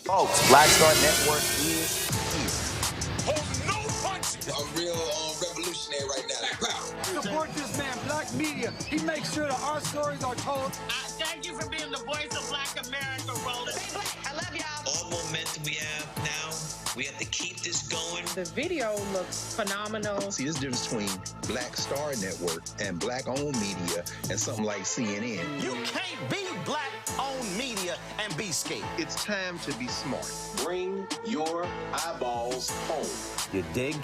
Folks, Black Star Network is here. Hold no punches. I'm real revolutionary right now. Support this man, Black Media. He makes sure that our stories are told. Thank you for being the voice of Black America, Roland. Stay black. I love y'all. All momentum we have now, we have to keep this going. The video looks phenomenal. See, there's a difference between Black Star Network and Black-owned media and something like CNN. You can't be Black-owned media and be scared. It's time to be smart. Bring your eyeballs home. You dig?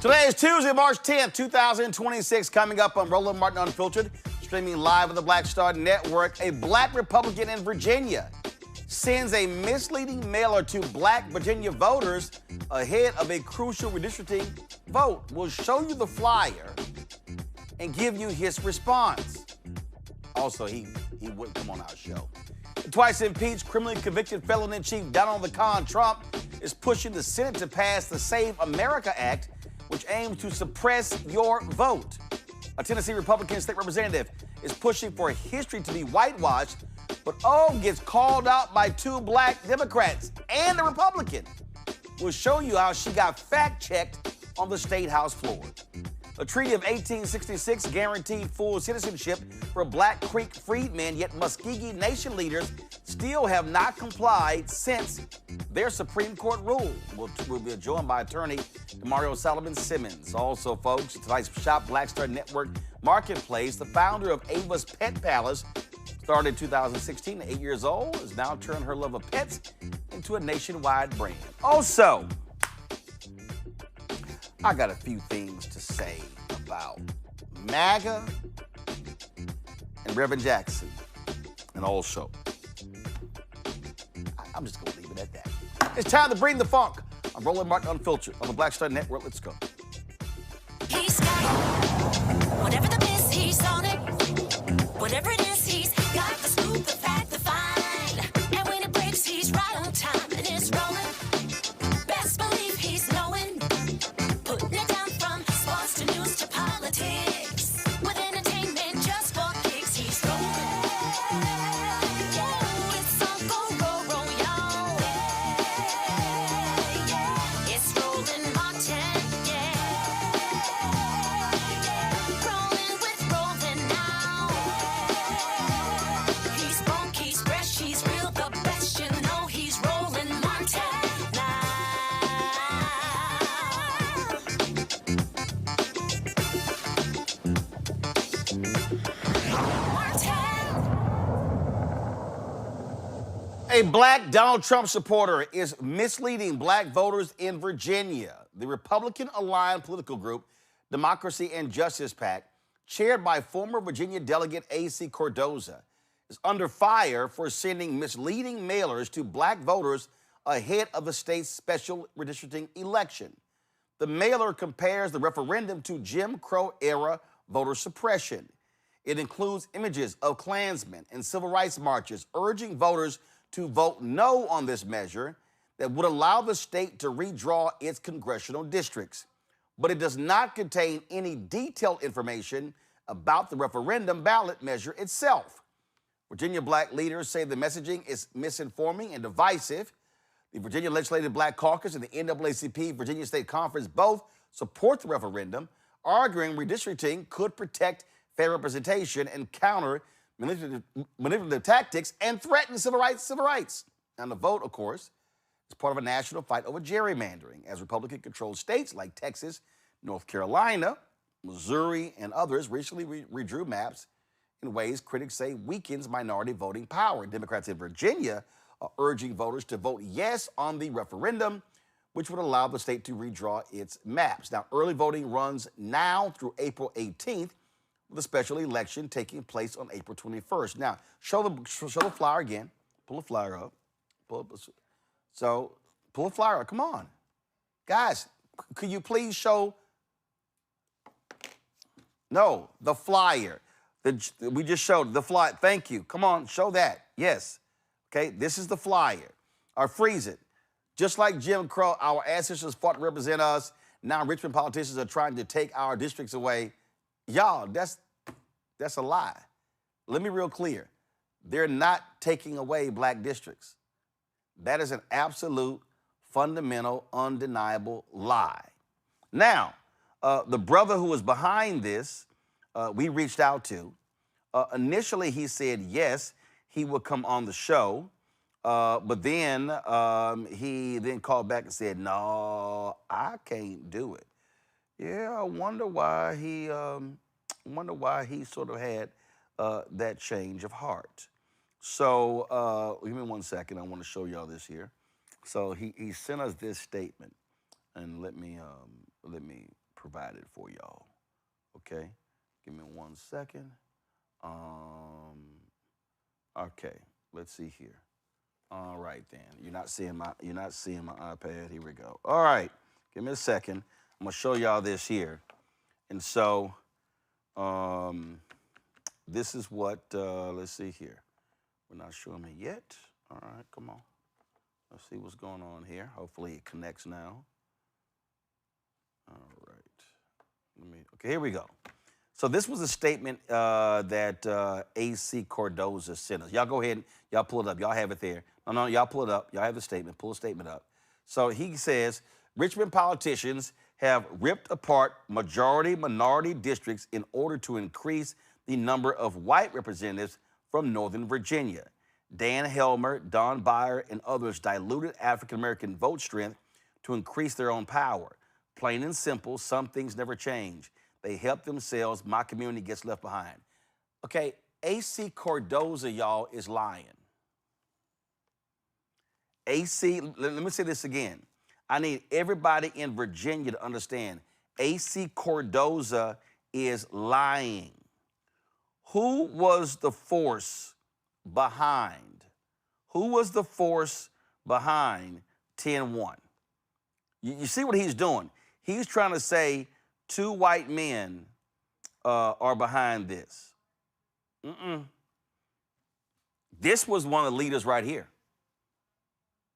Today is Tuesday, March 10th, 2026. Coming up on Roland Martin Unfiltered, streaming live on the Black Star Network. A Black Republican in Virginia sends a misleading mailer to Black Virginia voters ahead of a crucial redistricting vote. We'll show you the flyer and give you his response. Also, he wouldn't come on our show. The twice-impeached, criminally convicted felon-in-chief Donald Trump is pushing the Senate to pass the Save America Act, which aims to suppress your vote. A Tennessee Republican state representative is pushing for history to be whitewashed, but gets called out by two Black Democrats and a Republican. We'll show you how she got fact-checked on the State House floor. The Treaty of 1866 guaranteed full citizenship for Black Creek Freedmen, yet Muscogee Nation leaders still have not complied since their Supreme Court rule. We'll be joined by attorney Damario Solomon-Simmons. Also, folks, tonight's Shop Black Star Network Marketplace, the founder of Ava's Pet Palace, started in 2016, 8 years old, has now turned her love of pets into a nationwide brand. Also, I got a few things to say about MAGA and Reverend Jackson, and also, I'm just going to leave it at that. It's time to bring the funk. I'm Roland Martin Unfiltered on the Black Star Network. Let's go. He's got whatever the miss, he's on it. Whatever it is, he's got the scoop, the fact, the find. And when it breaks, he's right on time and it's rolling. Best believe he's knowing. Putting it down from sports to news to politics. With entertainment just for kicks, he's rolling. Yeah, it's Uncle Roro, y'all. Yeah, it's Roland Martin, yeah. Rolling with Roland now. He's funk, he's fresh, he's real, the best, you know he's Roland Martin now. A Black Donald Trump supporter is misleading Black voters in Virginia. The Republican-aligned political group, Democracy and Justice PAC, chaired by former Virginia delegate A.C. Cordoza, is under fire for sending misleading mailers to Black voters ahead of the state's special redistricting election. The mailer compares the referendum to Jim Crow-era voter suppression. It includes images of Klansmen and civil rights marches urging voters to vote no on this measure that would allow the state to redraw its congressional districts. But it does not contain any detailed information about the referendum ballot measure itself. Virginia black leaders say the messaging is misinforming and divisive. The Virginia Legislative Black Caucus and the NAACP Virginia State Conference both support the referendum, arguing redistricting could protect fair representation and counter manipulative tactics and threaten civil rights. Now, the vote, of course, is part of a national fight over gerrymandering, as Republican-controlled states like Texas, North Carolina, Missouri, and others recently redrew maps in ways critics say weakens minority voting power. Democrats in Virginia are urging voters to vote yes on the referendum, which would allow the state to redraw its maps. Now, early voting runs now through April 18th, with a special election taking place on April 21st. Now, show the flyer again. Pull the flyer up. Pull the flyer up. Come on. Guys, could you please show? No, the flyer. We just showed the flyer. Thank you. Come on, show that. Yes. Okay, this is the flyer. Or freeze it. Just like Jim Crow, our ancestors fought to represent us. Now Richmond politicians are trying to take our districts away. Y'all, that's a lie. Let me be real clear. They're not taking away black districts. That is an absolute, fundamental, undeniable lie. Now, the brother who was behind this, we reached out to. Initially, he said yes, he would come on the show, but then he then called back and said, no, I can't do it. Yeah, I wonder why he sort of had that change of heart. So give me 1 second. I want to show y'all this here. So he sent us this statement, and let me provide it for y'all. Okay, give me 1 second. Okay, let's see here. All right then. You're not seeing my iPad. Here we go. All right, give me a second. I'm gonna show y'all this here, and so this is what. Let's see here. We're not showing me yet. All right, come on. Let's see what's going on here. Hopefully it connects now. All right. Okay, here we go. So this was a statement that A.C. Cardoza sent us. Y'all go ahead and y'all pull it up. Y'all have it there. No, y'all pull it up. Y'all have the statement. Pull the statement up. So he says, Richmond politicians have ripped apart majority-minority districts in order to increase the number of white representatives from Northern Virginia. Dan Helmer, Don Beyer, and others diluted African-American vote strength to increase their own power. Plain and simple, some things never change. They help themselves, my community gets left behind. Okay, A.C. Cardoza, y'all, is lying. A.C., let me say this again. I need everybody in Virginia to understand, A.C. Cardoza is lying. Who was the force behind? Who was the force behind 10-1? You see what he's doing? He's trying to say two white men are behind this. This was one of the leaders right here,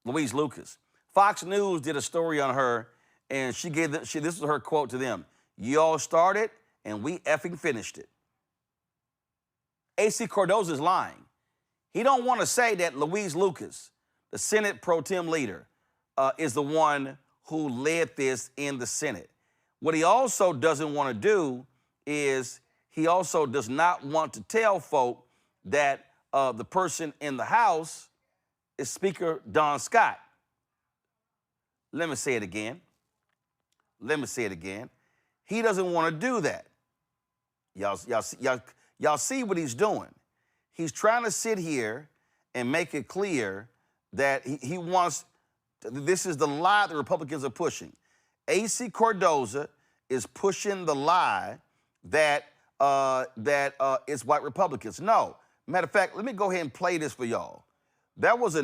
Louise Lucas. Fox News did a story on her, and this was her quote to them: "You all started, and we effing finished it." A.C. Cardoza is lying. He don't want to say that Louise Lucas, the Senate pro tem leader, is the one who led this in the Senate. What he also doesn't want to do is he also does not want to tell folk that the person in the House is Speaker Don Scott. Let me say it again. He doesn't want to do that. Y'all see what he's doing. He's trying to sit here and make it clear that he wants, this is the lie the Republicans are pushing. A.C. Cardoza is pushing the lie that it's white Republicans. No. Matter of fact, let me go ahead and play this for y'all. That was a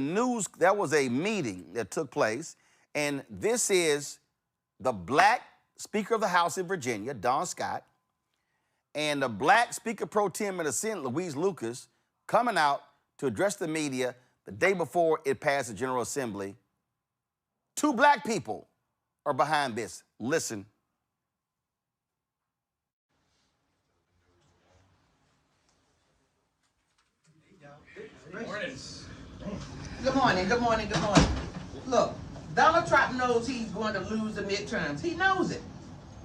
meeting that took place, and this is the black Speaker of the House in Virginia, Don Scott, and the black Speaker pro tem in the Senate, Louise Lucas, coming out to address the media. the day before it passed the General Assembly. 2 black people are behind this. Listen. Good morning, good morning, good morning. Look, Donald Trump knows he's going to lose the midterms. He knows it.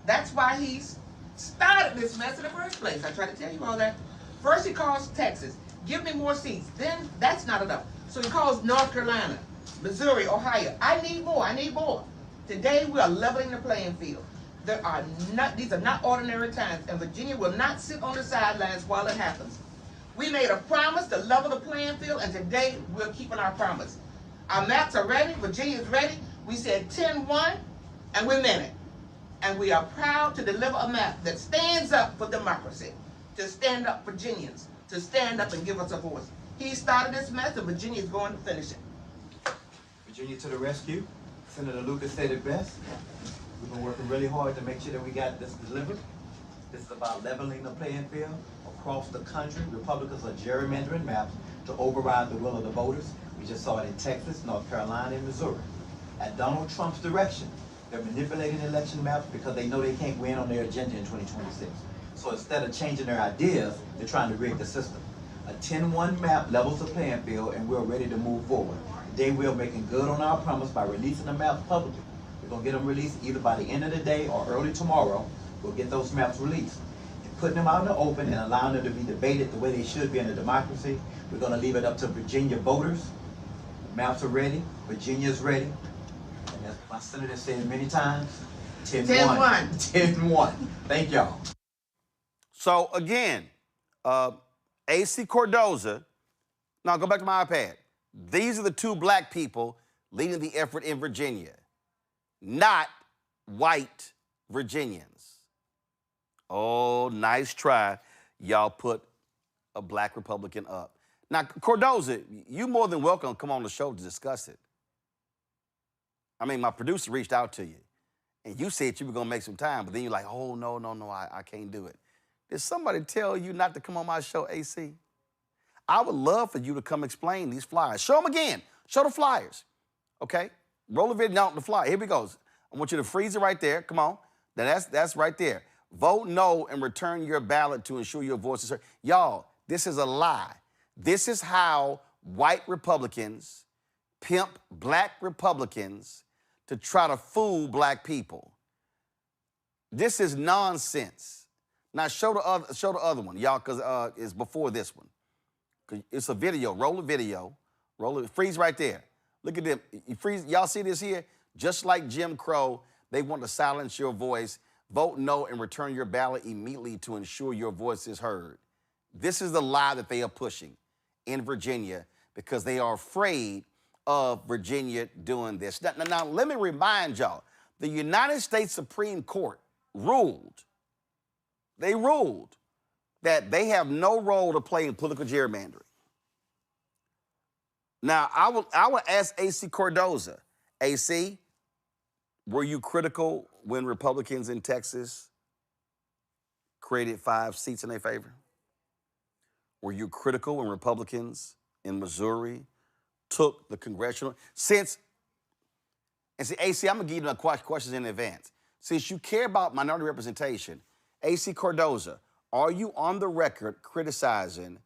That's why he's started this mess in the first place. I tried to tell you all that. First he calls Texas, give me more seats. Then that's not enough. So he calls North Carolina, Missouri, Ohio. I need more, I need more. Today we are leveling the playing field. These are not ordinary times, and Virginia will not sit on the sidelines while it happens. We made a promise to level the playing field, and today we're keeping our promise. Our maps are ready, Virginia's ready. We said 10-1, and we meant it. And we are proud to deliver a map that stands up for democracy, to stand up for Virginians, to stand up and give us a voice. He started this mess, and Virginia is going to finish it. Virginia to the rescue. Senator Lucas said it best. We've been working really hard to make sure that we got this delivered. This is about leveling the playing field across the country. Republicans are gerrymandering maps to override the will of the voters. We just saw it in Texas, North Carolina, and Missouri. At Donald Trump's direction, they're manipulating election maps because they know they can't win on their agenda in 2026. So instead of changing their ideas, they're trying to rig the system. A 10-1 map levels the playing field, and we're ready to move forward. Today we're making good on our promise by releasing the maps publicly. We're going to get them released either by the end of the day or early tomorrow. We'll get those maps released. And putting them out in the open and allowing them to be debated the way they should be in a democracy. We're going to leave it up to Virginia voters. The maps are ready. Virginia's ready. And as my senator said many times, 10-1. 10-1. Thank y'all. So again, A.C. Cardoza, now go back to my iPad. These are the 2 black people leading the effort in Virginia, not white Virginians. Oh, nice try. Y'all put a black Republican up. Now, Cardoza, you're more than welcome to come on the show to discuss it. I mean, my producer reached out to you, and you said you were going to make some time, but then you're like, oh, no, I can't do it. Did somebody tell you not to come on my show, AC? I would love for you to come explain these flyers. Show them again. Show the flyers, okay? Roll the video out the flyer. Here we go. I want you to freeze it right there. Come on. Now that's right there. Vote no and return your ballot to ensure your voice is heard. Y'all, this is a lie. This is how white Republicans pimp black Republicans to try to fool black people. This is nonsense. Now show the other one, y'all, because it's before this one. It's a video. Roll the video. Roll it. Freeze right there. Look at them. You freeze. Y'all see this here? Just like Jim Crow, they want to silence your voice. Vote no and return your ballot immediately to ensure your voice is heard. This is the lie that they are pushing in Virginia because they are afraid of Virginia doing this. Now let me remind y'all, the United States Supreme Court ruled that they have no role to play in political gerrymandering. Now, I would ask A.C. Cardoza, A.C., were you critical when Republicans in Texas created 5 seats in their favor? Were you critical when Republicans in Missouri took the congressional? And see, AC, I'm going to give you the questions in advance. Since you care about minority representation, AC Cardoza, are you on the record criticizing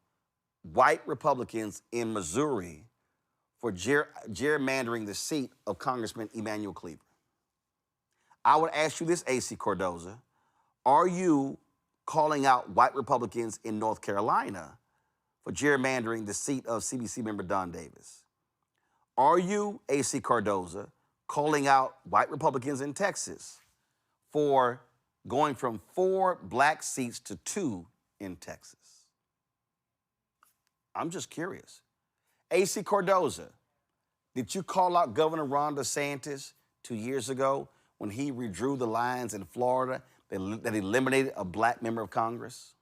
white Republicans in Missouri for gerrymandering the seat of Congressman Emanuel Cleaver? I would ask you this, AC Cardoza, are you calling out white Republicans in North Carolina for gerrymandering the seat of CBC member Don Davis? Are you, AC Cardoza, calling out white Republicans in Texas for going from 4 black seats to 2 in Texas? I'm just curious. AC Cardoza, did you call out Governor Ron DeSantis 2 years ago when he redrew the lines in Florida that eliminated a black member of Congress?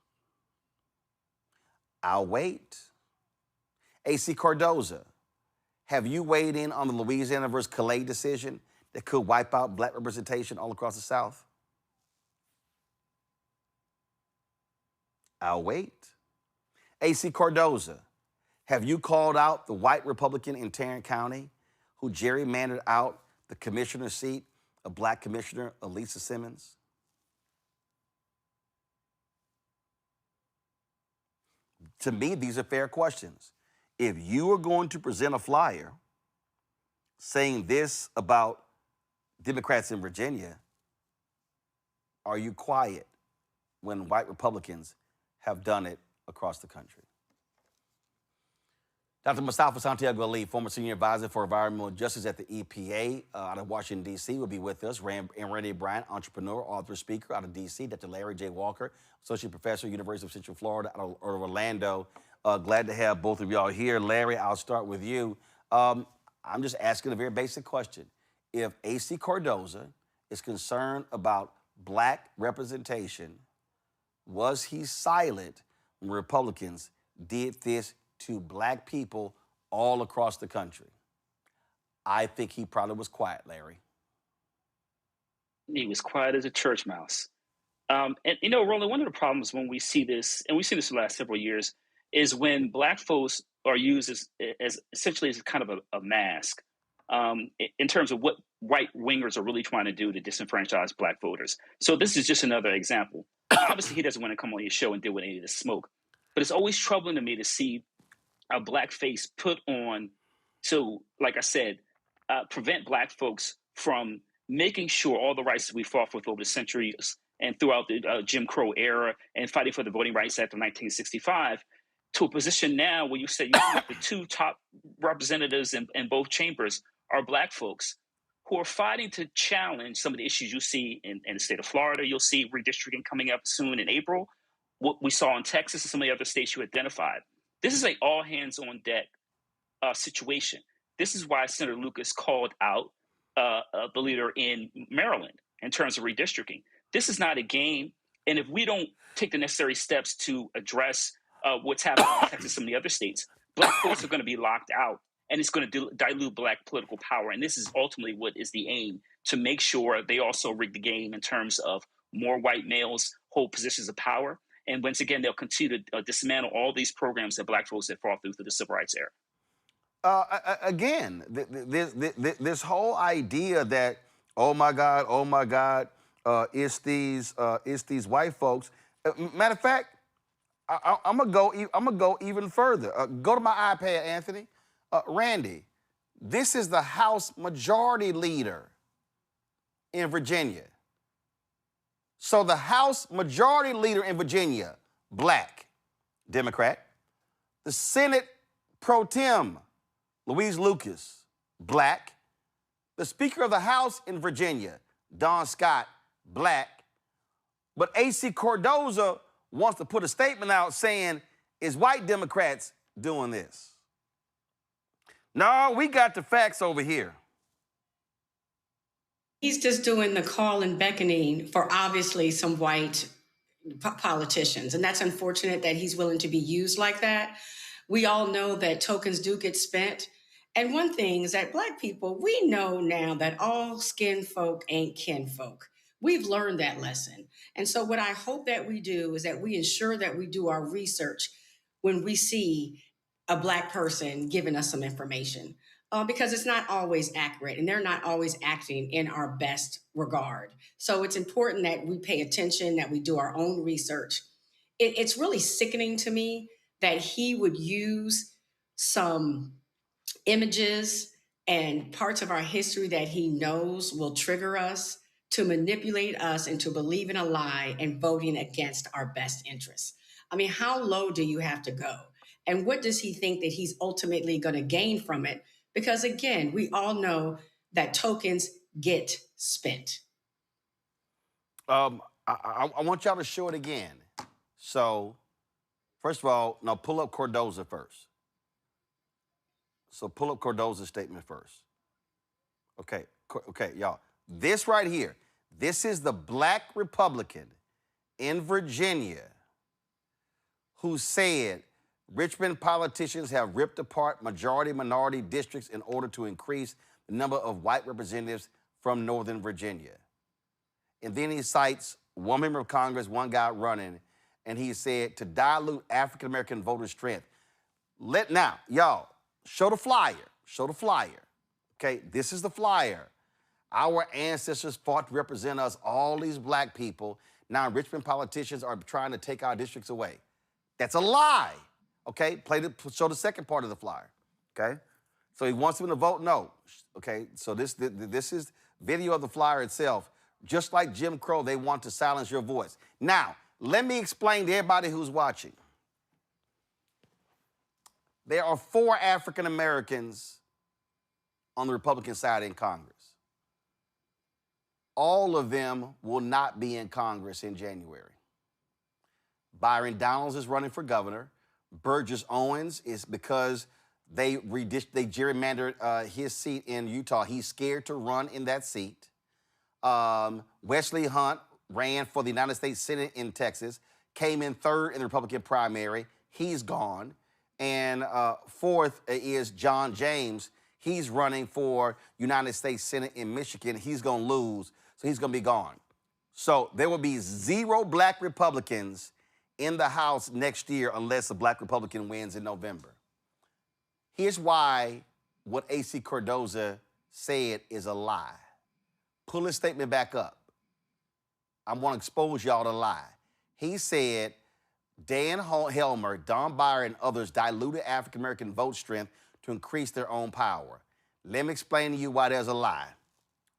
I'll wait. AC Cardoza, have you weighed in on the Louisiana versus Calais decision that could wipe out black representation all across the South? I'll wait. AC Cardoza, Have you called out the white Republican in Tarrant County who gerrymandered out the commissioner seat, a black commissioner, Elisa Simmons? To me, these are fair questions. If you are going to present a flyer saying this about Democrats in Virginia, are you quiet when white Republicans have done it across the country? Dr. Mustafa Santiago Ali, former senior advisor for environmental justice at the EPA out of Washington, D.C., will be with us. And Randy Bryant, entrepreneur, author, speaker out of D.C. Dr. Larry J. Walker, associate professor, University of Central Florida out of Orlando. Glad to have both of y'all here. Larry, I'll start with you. I'm just asking a very basic question. If A.C. Cardoza is concerned about black representation, was he silent when Republicans did this to black people all across the country? I think he probably was quiet, Larry. He was quiet as a church mouse. And you know, Roland, one of the problems when we see this, and we've seen this for the last several years, is when black folks are used as essentially as kind of a mask in terms of what right wingers are really trying to do to disenfranchise black voters. So this is just another example. Obviously, he doesn't want to come on your show and deal with any of this smoke, but it's always troubling to me to see a black face put on to, like I said, prevent black folks from making sure all the rights that we fought for over the centuries and throughout the Jim Crow era and fighting for the Voting Rights Act of 1965 to a position now where you say you have the two top representatives in both chambers are black folks who are fighting to challenge some of the issues you see in the state of Florida. You'll see redistricting coming up soon in April. What we saw in Texas and some of the other states you identified. This is an all hands on deck situation. This is why Senator Lucas called out the leader in Maryland in terms of redistricting. This is not a game. And if we don't take the necessary steps to address what's happening in Texas and some of the other states, black folks are going to be locked out, and it's going to dilute black political power. And this is ultimately what is the aim, to make sure they also rig the game in terms of more white males hold positions of power. And once again, they'll continue to dismantle all these programs that black folks have fought through the civil rights era. Again, this whole idea that, oh my God, it's these white folks. Matter of fact, I'm gonna go even further. Go to my iPad, Anthony. Randy, this is the House Majority Leader in Virginia. So the House Majority Leader in Virginia, black, Democrat. The Senate Pro Tem, Louise Lucas, black. The Speaker of the House in Virginia, Don Scott, black. But A.C. Cardoza wants to put a statement out saying, is white Democrats doing this? No, we got the facts over here. He's just doing the call and beckoning for obviously some white politicians. And that's unfortunate that he's willing to be used like that. We all know that tokens do get spent. And one thing is that black people, we know now that all skin folk ain't kin folk. We've learned that lesson. And so what I hope that we do is that we ensure that we do our research when we see a black person giving us some information. Because it's not always accurate and they're not always acting in our best regard. So it's important that we pay attention, that we do our own research. It's really sickening to me that he would use some images and parts of our history that he knows will trigger us to manipulate us into believing a lie and voting against our best interests. I mean, how low do you have to go? And what does he think that he's ultimately going to gain from it? Because again, we all know that tokens get spent. I want y'all to show it again. So, first of all, now pull up Cardoza first. So pull up Cardoza's statement first. Okay, y'all. This right here, this is the black Republican in Virginia who said Richmond politicians have ripped apart majority-minority districts in order to increase the number of white representatives from Northern Virginia. And then he cites one member of Congress, one guy running, and he said to dilute African-American voter strength. Now, y'all, show the flyer. Show the flyer. Okay, this is the flyer. Our ancestors fought to represent us, all these black people. Now Richmond politicians are trying to take our districts away. That's a lie. Okay, show the second part of the flyer. Okay, so he wants them to vote no. Okay, so this is video of the flyer itself. Just like Jim Crow, they want to silence your voice. Now, let me explain to everybody who's watching. There are 4 African Americans on the Republican side in Congress. All of them will not be in Congress in January. Byron Donalds is running for governor. Burgess Owens is because they gerrymandered his seat in Utah. He's scared to run in that seat. Wesley Hunt ran for the United States Senate in Texas, came in 3rd in the Republican primary. He's gone. And 4th is John James. He's running for United States Senate in Michigan. He's going to lose, so he's going to be gone. So there will be 0 black Republicans in the House next year unless a black Republican wins in November. Here's why what A.C. Cardoza said is a lie. Pull his statement back up. I want to expose y'all to lie. He said Dan Helmer, Don Byron, and others diluted African-American vote strength to increase their own power. Let me explain to you why there's a lie.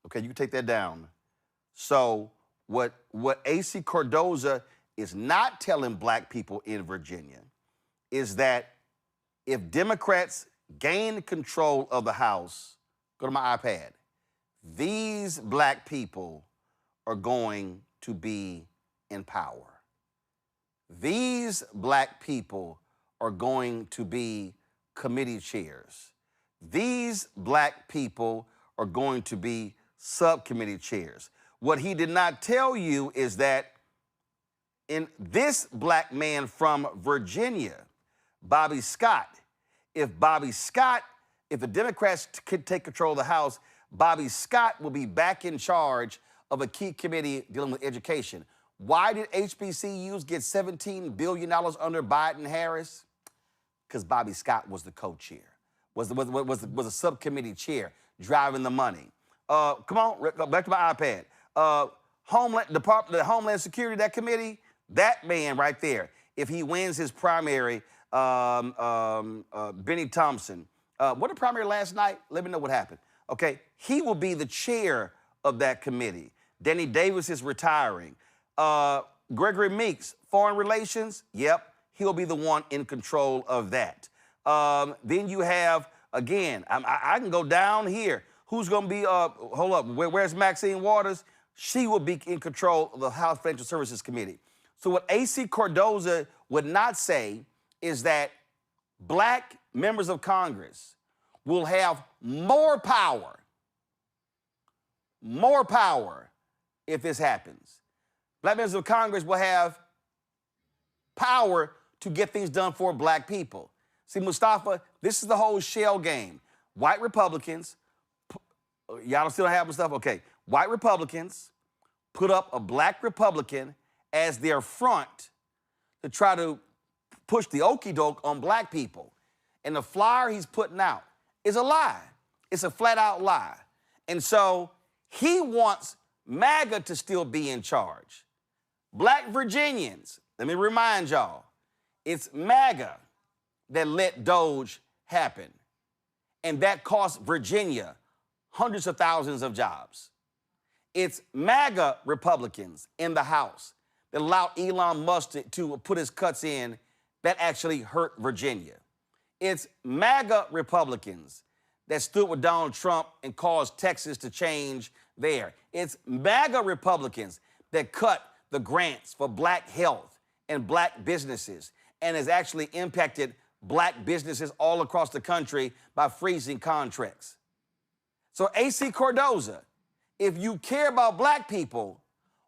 Okay, you can take that down. So what A.C. Cardoza is not telling black people in Virginia is that if Democrats gain control of the House, go to my iPad, these black people are going to be in power. These black people are going to be committee chairs. These black people are going to be subcommittee chairs. What he did not tell you is that in this black man from Virginia, Bobby Scott, if the Democrats could take control of the House, Bobby Scott will be back in charge of a key committee dealing with education. Why did HBCUs get $17 billion under Biden-Harris? Because Bobby Scott was the co-chair, was a subcommittee chair driving the money. Come on, go back to my iPad. The Homeland Security, that committee, that man right there, if he wins his primary, Benny Thompson, what the primary last night? Let me know what happened. Okay, he will be the chair of that committee. Danny Davis is retiring. Gregory Meeks, foreign relations, yep, he'll be the one in control of that. Then you have, again, I can go down here. Who's going to be, hold up, where's Maxine Waters? She will be in control of the House Financial Services Committee. So what A.C. Cardoza would not say is that black members of Congress will have more power if this happens. Black members of Congress will have power to get things done for black people. See, Mustafa, this is the whole shell game. White Republicans, y'all still have stuff? Okay. White Republicans put up a black Republican as their front to try to push the okie doke on black people. And the flyer he's putting out is a lie. It's a flat out lie. And so he wants MAGA to still be in charge. Black Virginians, let me remind y'all, it's MAGA that let Doge happen. And that cost Virginia hundreds of thousands of jobs. It's MAGA Republicans in the House that allowed Elon Musk to put his cuts in that actually hurt Virginia. It's MAGA Republicans that stood with Donald Trump and caused Texas to change there. It's MAGA Republicans that cut the grants for black health and black businesses and has actually impacted black businesses all across the country by freezing contracts. So A.C. Cardoza, if you care about black people,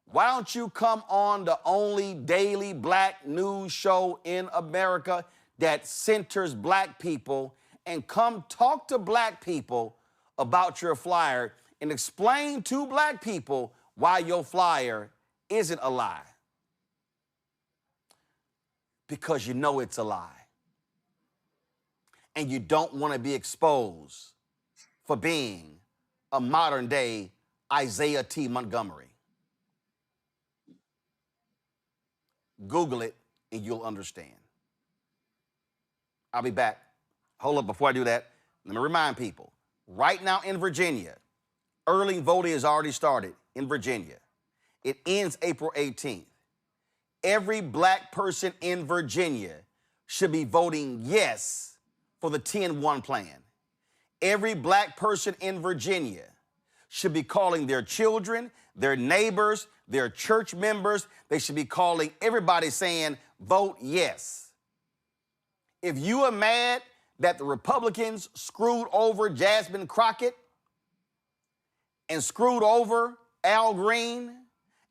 why don't you come on the only daily black news show in America that centers black people and come talk to black people about your flyer and explain to black people why your flyer isn't a lie. Because you know it's a lie. and you don't want to be exposed for being a modern day Isaiah T. Montgomery. Google it and you'll understand. I'll be back. Hold up, before I do that, let me remind people, right now in Virginia, early voting has already started in Virginia. It ends April 18th. Every black person in Virginia should be voting yes for the 10-1 plan. Every black person in Virginia should be calling their children, their neighbors, their church members. They should be calling everybody saying, vote yes. If you are mad that the Republicans screwed over Jasmine Crockett and screwed over Al Green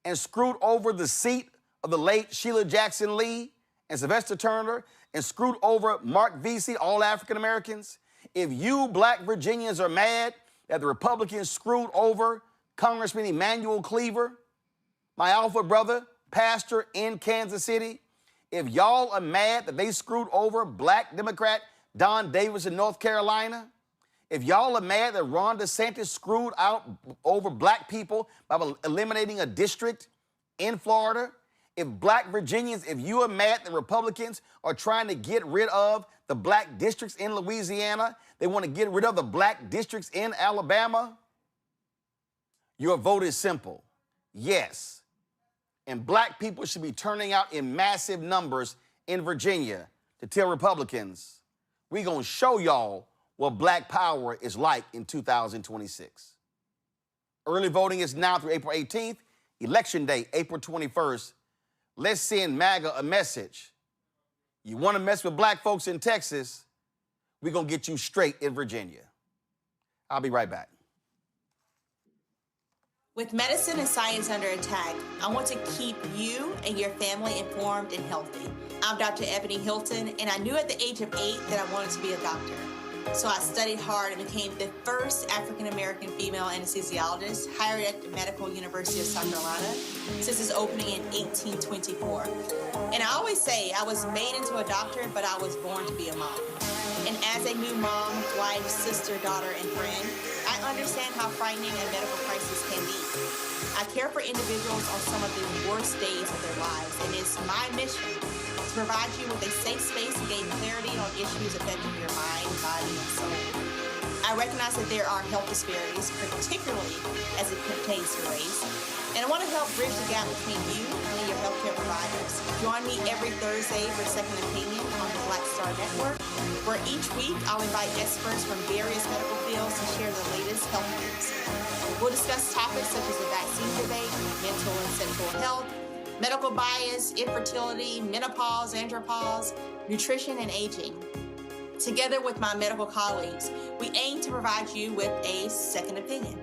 and screwed over the seat of the late Sheila Jackson Lee and Sylvester Turner and screwed over Mark Vesey, all African Americans, if you black Virginians are mad that the Republicans screwed over Congressman Emanuel Cleaver, my alpha brother, pastor in Kansas City, if y'all are mad that they screwed over black Democrat Don Davis in North Carolina, if y'all are mad that Ron DeSantis screwed out over black people by eliminating a district in Florida, if black Virginians, if you are mad that Republicans are trying to get rid of the black districts in Louisiana, they want to get rid of the black districts in Alabama, your vote is simple. Yes. And black people should be turning out in massive numbers in Virginia to tell Republicans, we're going to show y'all what black power is like in 2026. Early voting is now through April 18th. Election day, April 21st. Let's send MAGA a message. You want to mess with black folks in Texas, we're going to get you straight in Virginia. I'll be right back. With medicine and science under attack, I want to keep you and your family informed and healthy. I'm Dr. Ebony Hilton, and I knew at the age of 8 that I wanted to be a doctor. So I studied hard and became the first African-American female anesthesiologist hired at the Medical University of South Carolina since its opening in 1824. And I always say I was made into a doctor, but I was born to be a mom. And as a new mom, wife, sister, daughter, and friend, I understand how frightening a medical crisis can be. I care for individuals on some of the worst days of their lives, and it's my mission to provide you with a safe space to gain clarity on issues affecting your mind, body, and soul. I recognize that there are health disparities, particularly as it pertains to race, and I want to help bridge the gap between you and your healthcare providers. Join me every Thursday for Second Opinion on the Black Star Network, where each week I'll invite experts from various medical fields to share the latest health news. We'll discuss topics such as the vaccine debate, mental and sexual health, medical bias, infertility, menopause, andropause, nutrition, and aging. Together with my medical colleagues, we aim to provide you with a second opinion.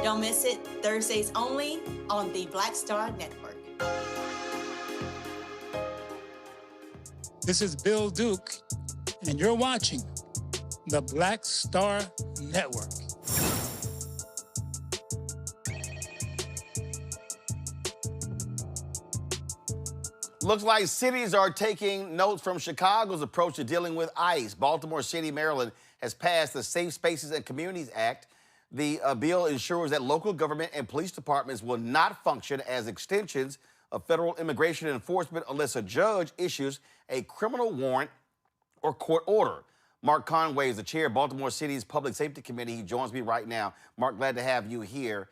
Don't miss it, Thursdays only on the Black Star Network. This is Bill Duke, and you're watching the Black Star Network. Looks like cities are taking notes from Chicago's approach to dealing with ICE. Baltimore City, Maryland, has passed the Safe Spaces and Communities Act. The bill ensures that local government and police departments will not function as extensions of federal immigration enforcement unless a judge issues a criminal warrant or court order. Mark Conway is the chair of Baltimore City's Public Safety Committee. He joins me right now. Mark, glad to have you here.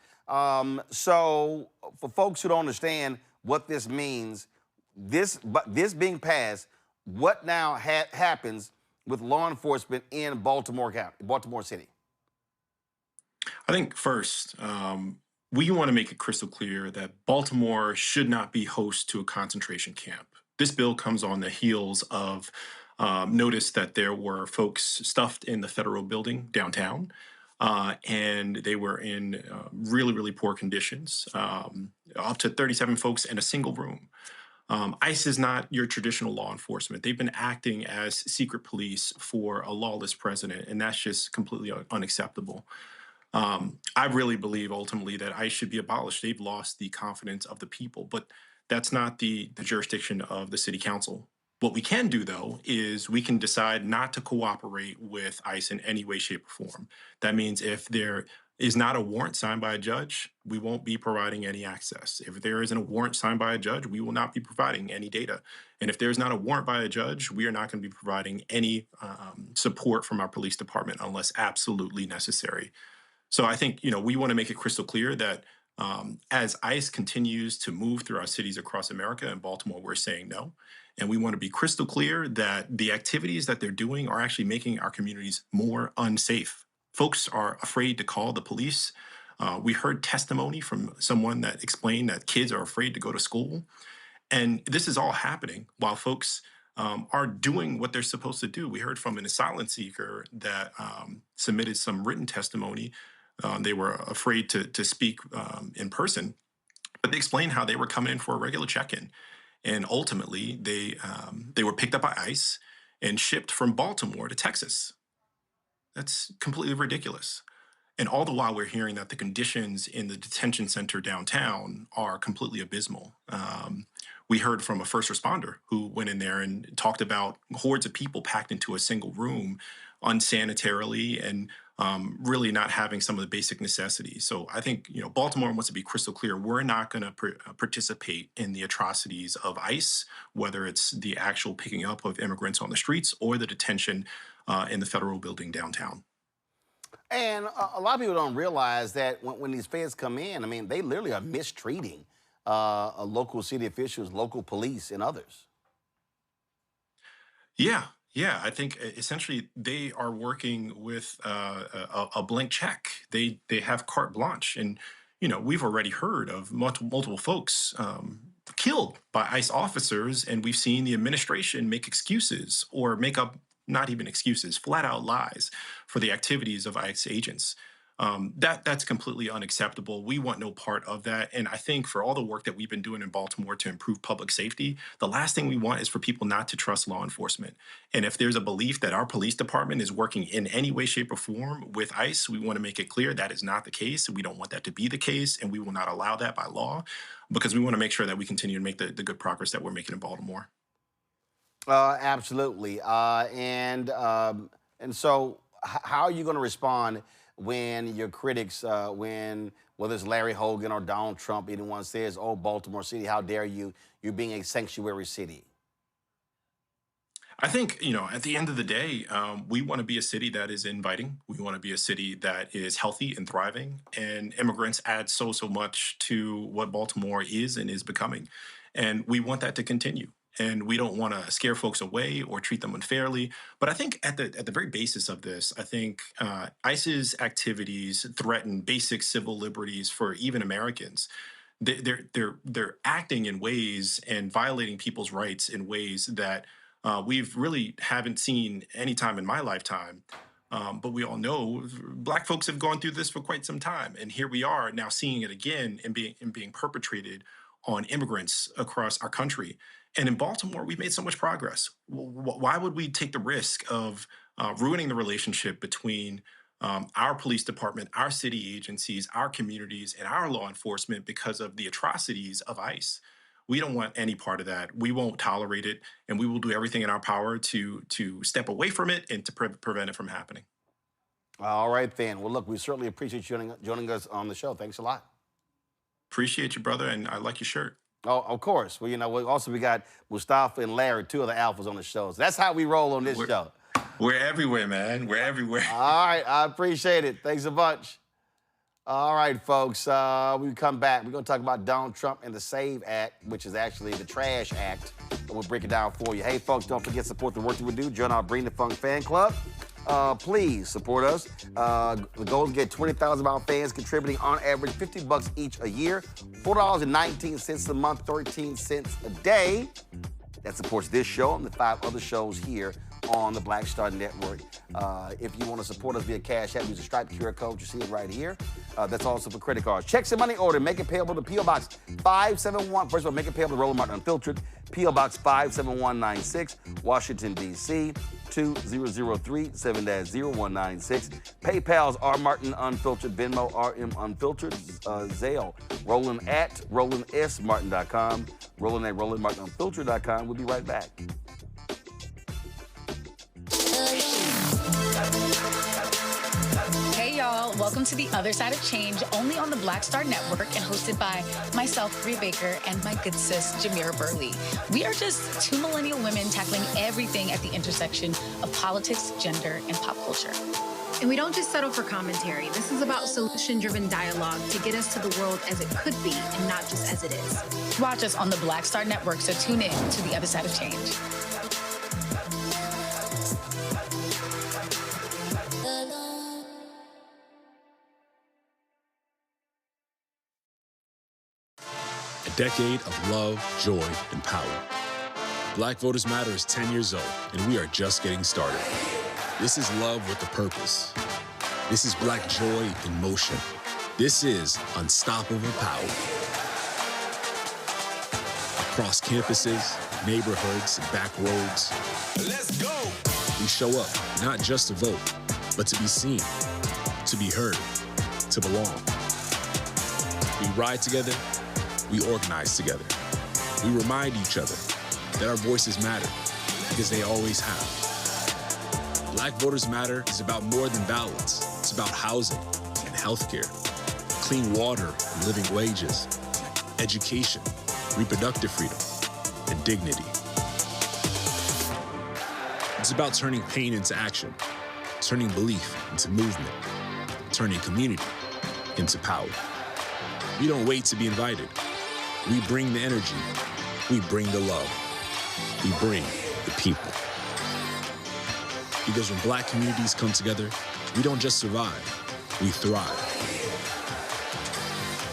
So for folks who don't understand what this means, this being passed, what now happens with law enforcement in Baltimore City? I think first, we want to make it crystal clear that Baltimore should not be host to a concentration camp. This bill comes on the heels of notice that there were folks stuffed in the federal building downtown, and they were in really, really poor conditions, up to 37 folks in a single room. ICE is not your traditional law enforcement. They've been acting as secret police for a lawless president, and that's just completely unacceptable. I really believe ultimately that ICE should be abolished. They've lost the confidence of the people, but that's not the jurisdiction of the city council. What we can do, though, is we can decide not to cooperate with ICE in any way, shape, or form. That means if there is not a warrant signed by a judge, we won't be providing any access. If there isn't a warrant signed by a judge, we will not be providing any data. And if there's not a warrant by a judge, we are not going to be providing any support from our police department unless absolutely necessary. So I think, we want to make it crystal clear that as ICE continues to move through our cities across America, and Baltimore, we're saying no. And we want to be crystal clear that the activities that they're doing are actually making our communities more unsafe. Folks are afraid to call the police. We heard testimony from someone that explained that kids are afraid to go to school. And this is all happening while folks are doing what they're supposed to do. We heard from an asylum seeker that submitted some written testimony. They were afraid to speak in person, but they explained how they were coming in for a regular check-in. And ultimately, they were picked up by ICE and shipped from Baltimore to Texas. That's completely ridiculous. And all the while, we're hearing that the conditions in the detention center downtown are completely abysmal. We heard from a first responder who went in there and talked about hordes of people packed into a single room unsanitarily and really not having some of the basic necessities. So I think, Baltimore wants to be crystal clear. We're not going to participate in the atrocities of ICE, whether it's the actual picking up of immigrants on the streets or the detention in the federal building downtown. And a lot of people don't realize that when these feds come in, they literally are mistreating local city officials, local police, and others. Yeah, I think essentially they are working with a blank check. They have carte blanche, and we've already heard of multiple folks killed by ICE officers, and we've seen the administration make excuses or make up not even excuses, flat out lies for the activities of ICE agents. That's completely unacceptable. We want no part of that. And I think for all the work that we've been doing in Baltimore to improve public safety, the last thing we want is for people not to trust law enforcement. And if there's a belief that our police department is working in any way, shape, or form with ICE, we want to make it clear that is not the case. We don't want that to be the case, and we will not allow that by law, because we want to make sure that we continue to make the good progress that we're making in Baltimore. Absolutely. And so how are you going to respond when your critics, whether it's Larry Hogan or Donald Trump, anyone says, oh, Baltimore City, how dare you? You're being a sanctuary city. I think, at the end of the day, we want to be a city that is inviting. We want to be a city that is healthy and thriving. And immigrants add so much to what Baltimore is and is becoming. And we want that to continue. And we don't want to scare folks away or treat them unfairly. But I think at the very basis of this, I think ICE's activities threaten basic civil liberties for even Americans. They're acting in ways and violating people's rights in ways that we've really haven't seen any time in my lifetime. But we all know Black folks have gone through this for quite some time. And here we are now seeing it again and being perpetrated on immigrants across our country. And in Baltimore, we've made so much progress. Why would we take the risk of ruining the relationship between our police department, our city agencies, our communities, and our law enforcement because of the atrocities of ICE? We don't want any part of that. We won't tolerate it, and we will do everything in our power to step away from it and to prevent it from happening. All right, then. Well, look, we certainly appreciate you joining us on the show. Thanks a lot. Appreciate you, brother, and I like your shirt. Oh, of course. Well, we got Mustafa and Larry, two of the alphas on the show. So that's how we roll on this show. We're everywhere, man. We're everywhere. All right. I appreciate it. Thanks a bunch. All right, folks. We come back. We're going to talk about Donald Trump and the SAVE Act, which is actually the Trash Act. And we'll break it down for you. Hey, folks, don't forget to support the work that we do. Join our Bring the Funk fan club. Please support us. The goal is to get 20,000 of our fans contributing on average $50 each a year, $4.19 a month, 13 cents a day. That supports this show and the 5 other shows here on the Black Star Network. If you want to support us via Cash App, use the Stripe QR code. You see it right here. That's also for credit cards. Checks and money order. Make it payable to P.O. Box 571. First of all, make it payable to Roland Martin Unfiltered. P.O. Box 57196, Washington, D.C. 2003 7-0196. PayPal's R Martin Unfiltered, Venmo RM Unfiltered, Zelle Roland at RolandSMartin.com, Roland at RolandMartinUnfiltered.com. We'll be right back. Welcome to The Other Side of Change, only on the Black Star Network and hosted by myself, Bria Baker, and my good sis, Jamira Burley. We are just two millennial women tackling everything at the intersection of politics, gender, and pop culture. And we don't just settle for commentary. This is about solution-driven dialogue to get us to the world as it could be and not just as it is. Watch us on the Black Star Network, so tune in to The Other Side of Change. A decade of love, joy, and power. Black Voters Matter is 10 years old, and we are just getting started. This is love with a purpose. This is Black joy in motion. This is unstoppable power. Across campuses, neighborhoods, and back roads. Let's go! We show up, not just to vote, but to be seen, to be heard, to belong. We ride together, we organize together. We remind each other that our voices matter, because they always have. Black Voters Matter is about more than ballots. It's about housing and healthcare, clean water and living wages, education, reproductive freedom, and dignity. It's about turning pain into action, turning belief into movement, turning community into power. We don't wait to be invited. We bring the energy. We bring the love. We bring the people. Because when Black communities come together, we don't just survive, we thrive.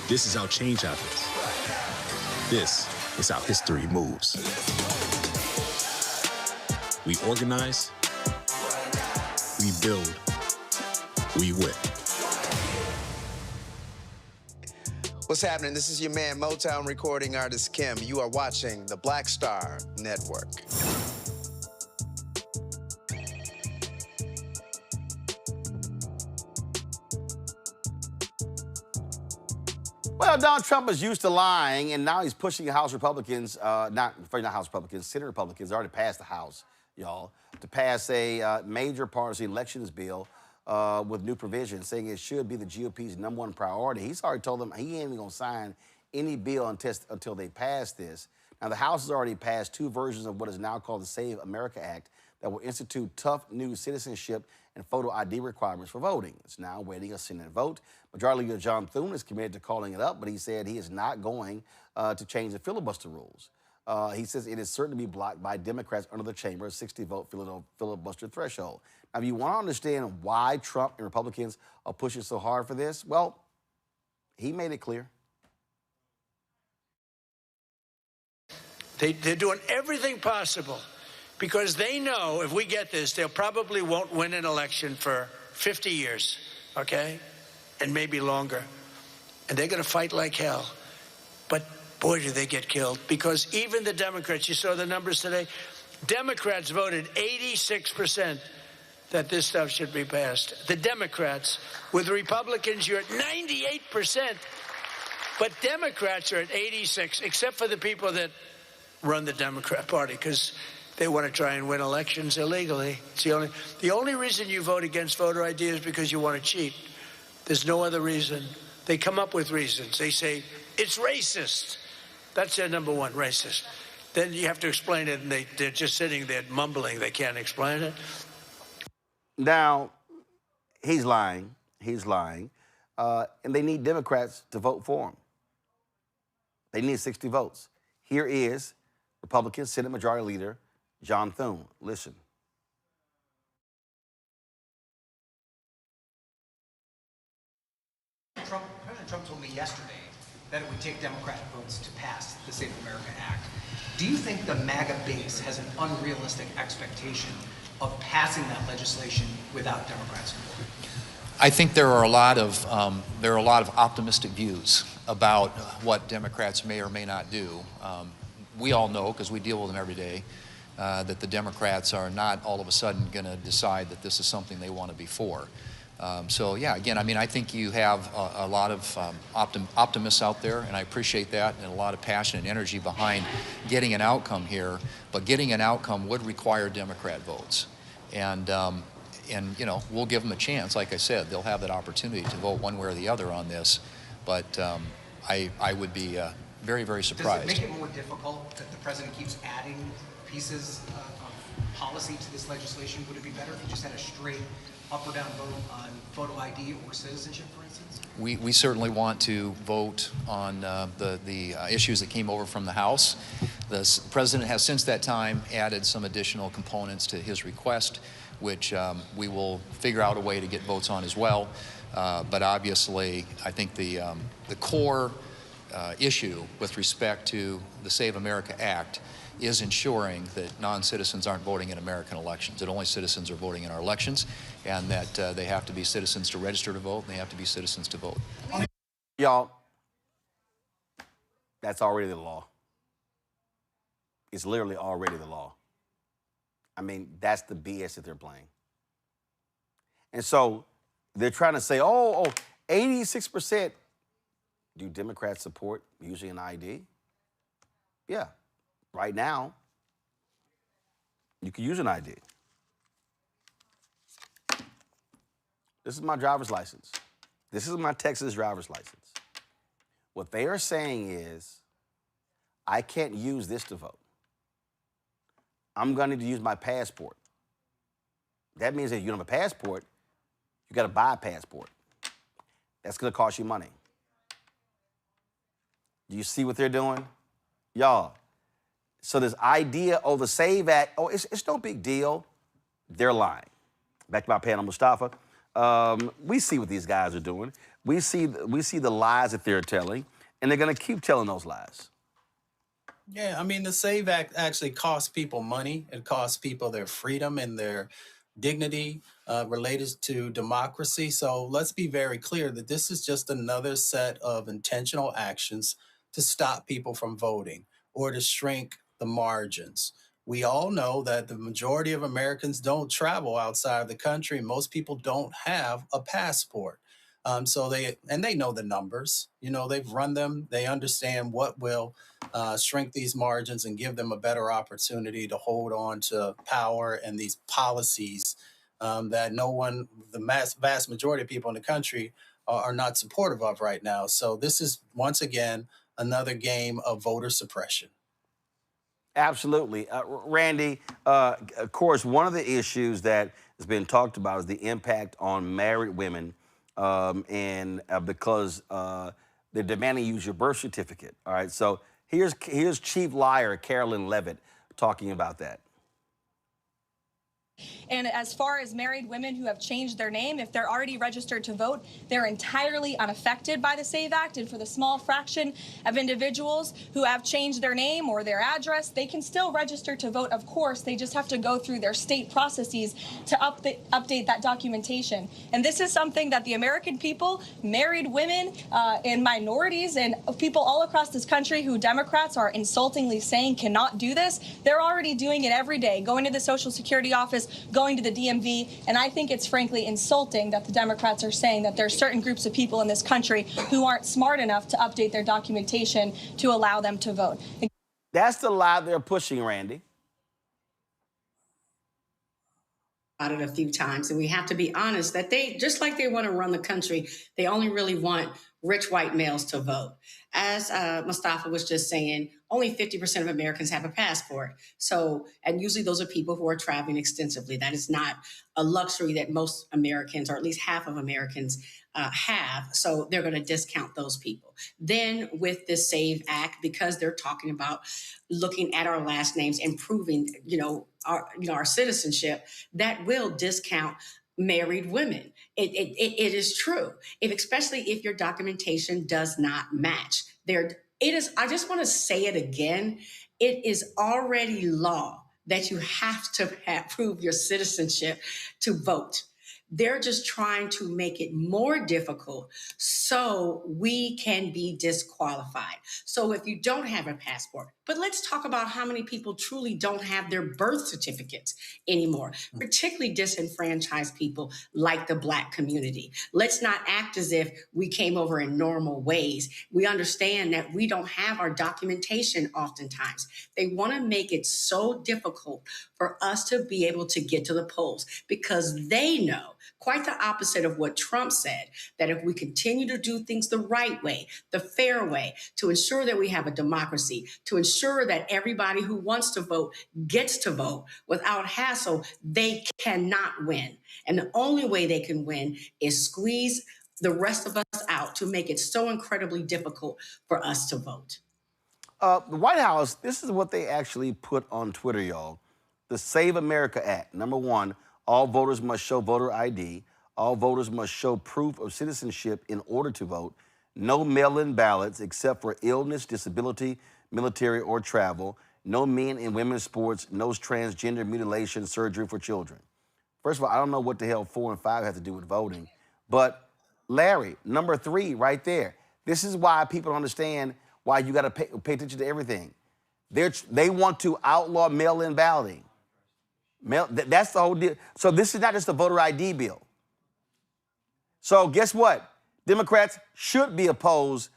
This is how change happens. This is how history moves. We organize, we build, we win. What's happening? This is your man, Motown recording artist Kim. You are watching the Black Star Network. Well, Donald Trump is used to lying, and now he's pushing House Republicans, not House Republicans, Senate Republicans, already passed the House, y'all, to pass a major partisan elections bill with new provisions, saying it should be the GOP's #1 priority. He's already told them he ain't even gonna sign any bill until they pass this. Now, the House has already passed 2 versions of what is now called the Save America Act that will institute tough new citizenship and photo ID requirements for voting. It's now awaiting a Senate vote. Majority Leader John Thune is committed to calling it up, but he said he is not going to change the filibuster rules. He says it is certain to be blocked by Democrats under the chamber's 60-vote filibuster threshold. Now, if you want to understand why Trump and Republicans are pushing so hard for this, well, he made it clear. They're doing everything possible because they know if we get this, they probably won't win an election for 50 years, okay? And maybe longer. And they're going to fight like hell. But boy, do they get killed. Because even the Democrats, you saw the numbers today, Democrats voted 86% that this stuff should be passed. The Democrats. With Republicans, you're at 98%. But Democrats are at 86%, except for the people that run the Democrat Party, because they want to try and win elections illegally. It's the only reason you vote against voter ID is because you want to cheat. There's no other reason. They come up with reasons. They say, it's racist. That's their #1, racist. Then you have to explain it, and they're just sitting there mumbling. They can't explain it. Now, he's lying. He's lying. And they need Democrats to vote for him. They need 60 votes. Here is Republican Senate Majority Leader John Thune. Listen. President Trump told me yesterday that it would take Democratic votes to pass the Save America Act. Do you think the MAGA base has an unrealistic expectation of passing that legislation without Democrat support? I think there are a lot of optimistic views about what Democrats may or may not do. We all know, because we deal with them every day, that the Democrats are not all of a sudden going to decide that this is something they want to be for. So yeah, again, I mean, I think you have a lot of optimists out there, and I appreciate that, and a lot of passion and energy behind getting an outcome here. But getting an outcome would require Democrat votes, and we'll give them a chance. Like I said, they'll have that opportunity to vote one way or the other on this. But I would be very, very surprised. Does it make it more difficult that the president keeps adding pieces of policy to this legislation? Would it be better if you just had a straight up or down vote on photo ID or citizenship, for instance? We certainly want to vote on the issues that came over from the House. The president has since that time added some additional components to his request, which we will figure out a way to get votes on as well. But obviously, I think the core issue with respect to the Save America Act is ensuring that non-citizens aren't voting in American elections, that only citizens are voting in our elections, and that they have to be citizens to register to vote, and they have to be citizens to vote. Y'all, that's already the law. It's literally already the law. I mean, that's the BS that they're playing. And so they're trying to say, 86%. Do Democrats support using an ID? Yeah. Right now, you can use an ID. This is my driver's license. This is my Texas driver's license. What they are saying is, I can't use this to vote. I'm going to need to use my passport. That means that if you don't have a passport, you got to buy a passport. That's going to cost you money. Do you see what they're doing? Y'all, so this idea, the SAVE Act, it's no big deal. They're lying. Back to my panel, Mustafa. We see what these guys are doing. We see the lies that they're telling, and they're going to keep telling those lies. Yeah, I mean, the SAVE Act actually costs people money. It costs people their freedom and their dignity related to democracy. So let's be very clear that this is just another set of intentional actions to stop people from voting or to shrink the margins. We all know that the majority of Americans don't travel outside the country. Most people don't have a passport. So they know the numbers. They've run them. They understand what will shrink these margins and give them a better opportunity to hold on to power and these policies that the vast majority of people in the country are not supportive of right now. So this is, once again, another game of voter suppression. Absolutely. Randy, of course, one of the issues that has been talked about is the impact on married women because they're demanding you use your birth certificate. All right, so here's Chief Liar Carolyn Levitt talking about that. And as far as married women who have changed their name, if they're already registered to vote, they're entirely unaffected by the SAVE Act. And for the small fraction of individuals who have changed their name or their address, they can still register to vote. Of course, they just have to go through their state processes to update that documentation. And this is something that the American people, married women and minorities and people all across this country who Democrats are insultingly saying cannot do this, they're already doing it every day, going to the Social Security office, going to the DMV, and I think it's frankly insulting that the Democrats are saying that there are certain groups of people in this country who aren't smart enough to update their documentation to allow them to vote. That's the lie they're pushing, Randy. About it a few times, and we have to be honest that they, just like they want to run the country, they only really want rich white males to vote. As Mustafa was just saying, only 50% of Americans have a passport. So, and usually those are people who are traveling extensively. That is not a luxury that most Americans, or at least half of Americans, have. So they're going to discount those people. Then with the SAVE Act, because they're talking about looking at our last names, improving, our citizenship, that will discount married women. It is true. Especially if your documentation does not match. I just want to say it again. It is already law that you have to prove your citizenship to vote. They're just trying to make it more difficult so we can be disqualified. So if you don't have a passport, but let's talk about how many people truly don't have their birth certificates anymore, particularly disenfranchised people like the Black community. Let's not act as if we came over in normal ways. We understand that we don't have our documentation oftentimes. They want to make it so difficult for us to be able to get to the polls because they know, quite the opposite of what Trump said, that if we continue to do things the right way, the fair way, to ensure that we have a democracy, to ensure that everybody who wants to vote gets to vote without hassle, they cannot win. And the only way they can win is squeeze the rest of us out to make it so incredibly difficult for us to vote. The White House, this is what they actually put on Twitter, y'all. The Save America Act. Number one, all voters must show voter ID. All voters must show proof of citizenship in order to vote. No mail-in ballots except for illness, disability, military, or travel. No men and women's sports. No transgender mutilation surgery for children. First of all, I don't know what the hell 4 and 5 have to do with voting. But Larry, number 3 right there. This is why people don't understand why you got to pay attention to everything. They want to outlaw mail-in balloting. That's the whole deal. So this is not just a voter ID bill. So guess what? Democrats should be opposed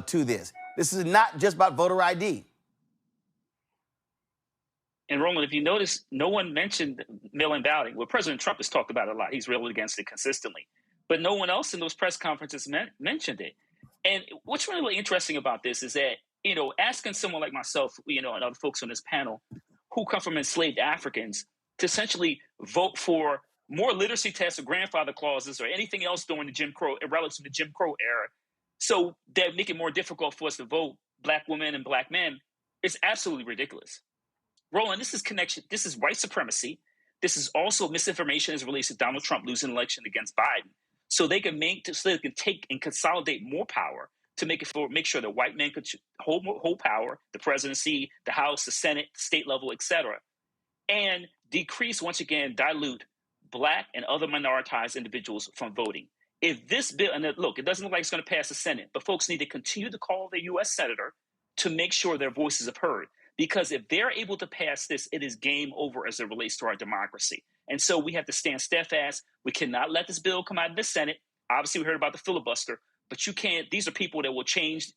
to this. This is not just about voter ID. And Roland, if you notice, no one mentioned mail-in balloting. Well, President Trump has talked about it a lot. He's railed against it consistently. But no one else in those press conferences mentioned it. And what's really interesting about this is that, asking someone like myself, and other folks on this panel who come from enslaved Africans to essentially vote for more literacy tests or grandfather clauses or anything else during the Jim Crow, relative to the Jim Crow era, so that make it more difficult for us to vote, Black women and Black men, is absolutely ridiculous. Roland, this is white supremacy. This is also misinformation as it relates to Donald Trump losing an election against Biden. So they can take and consolidate more power to make sure that white men could hold power, the presidency, the House, the Senate, state level, et cetera, and decrease, once again, dilute Black and other minoritized individuals from voting. If this bill, and look, it doesn't look like it's going to pass the Senate, but folks need to continue to call the U.S. Senator to make sure their voices are heard. Because if they're able to pass this, it is game over as it relates to our democracy. And so we have to stand steadfast. We cannot let this bill come out of the Senate. Obviously, we heard about the filibuster, but you can't. These are people that will change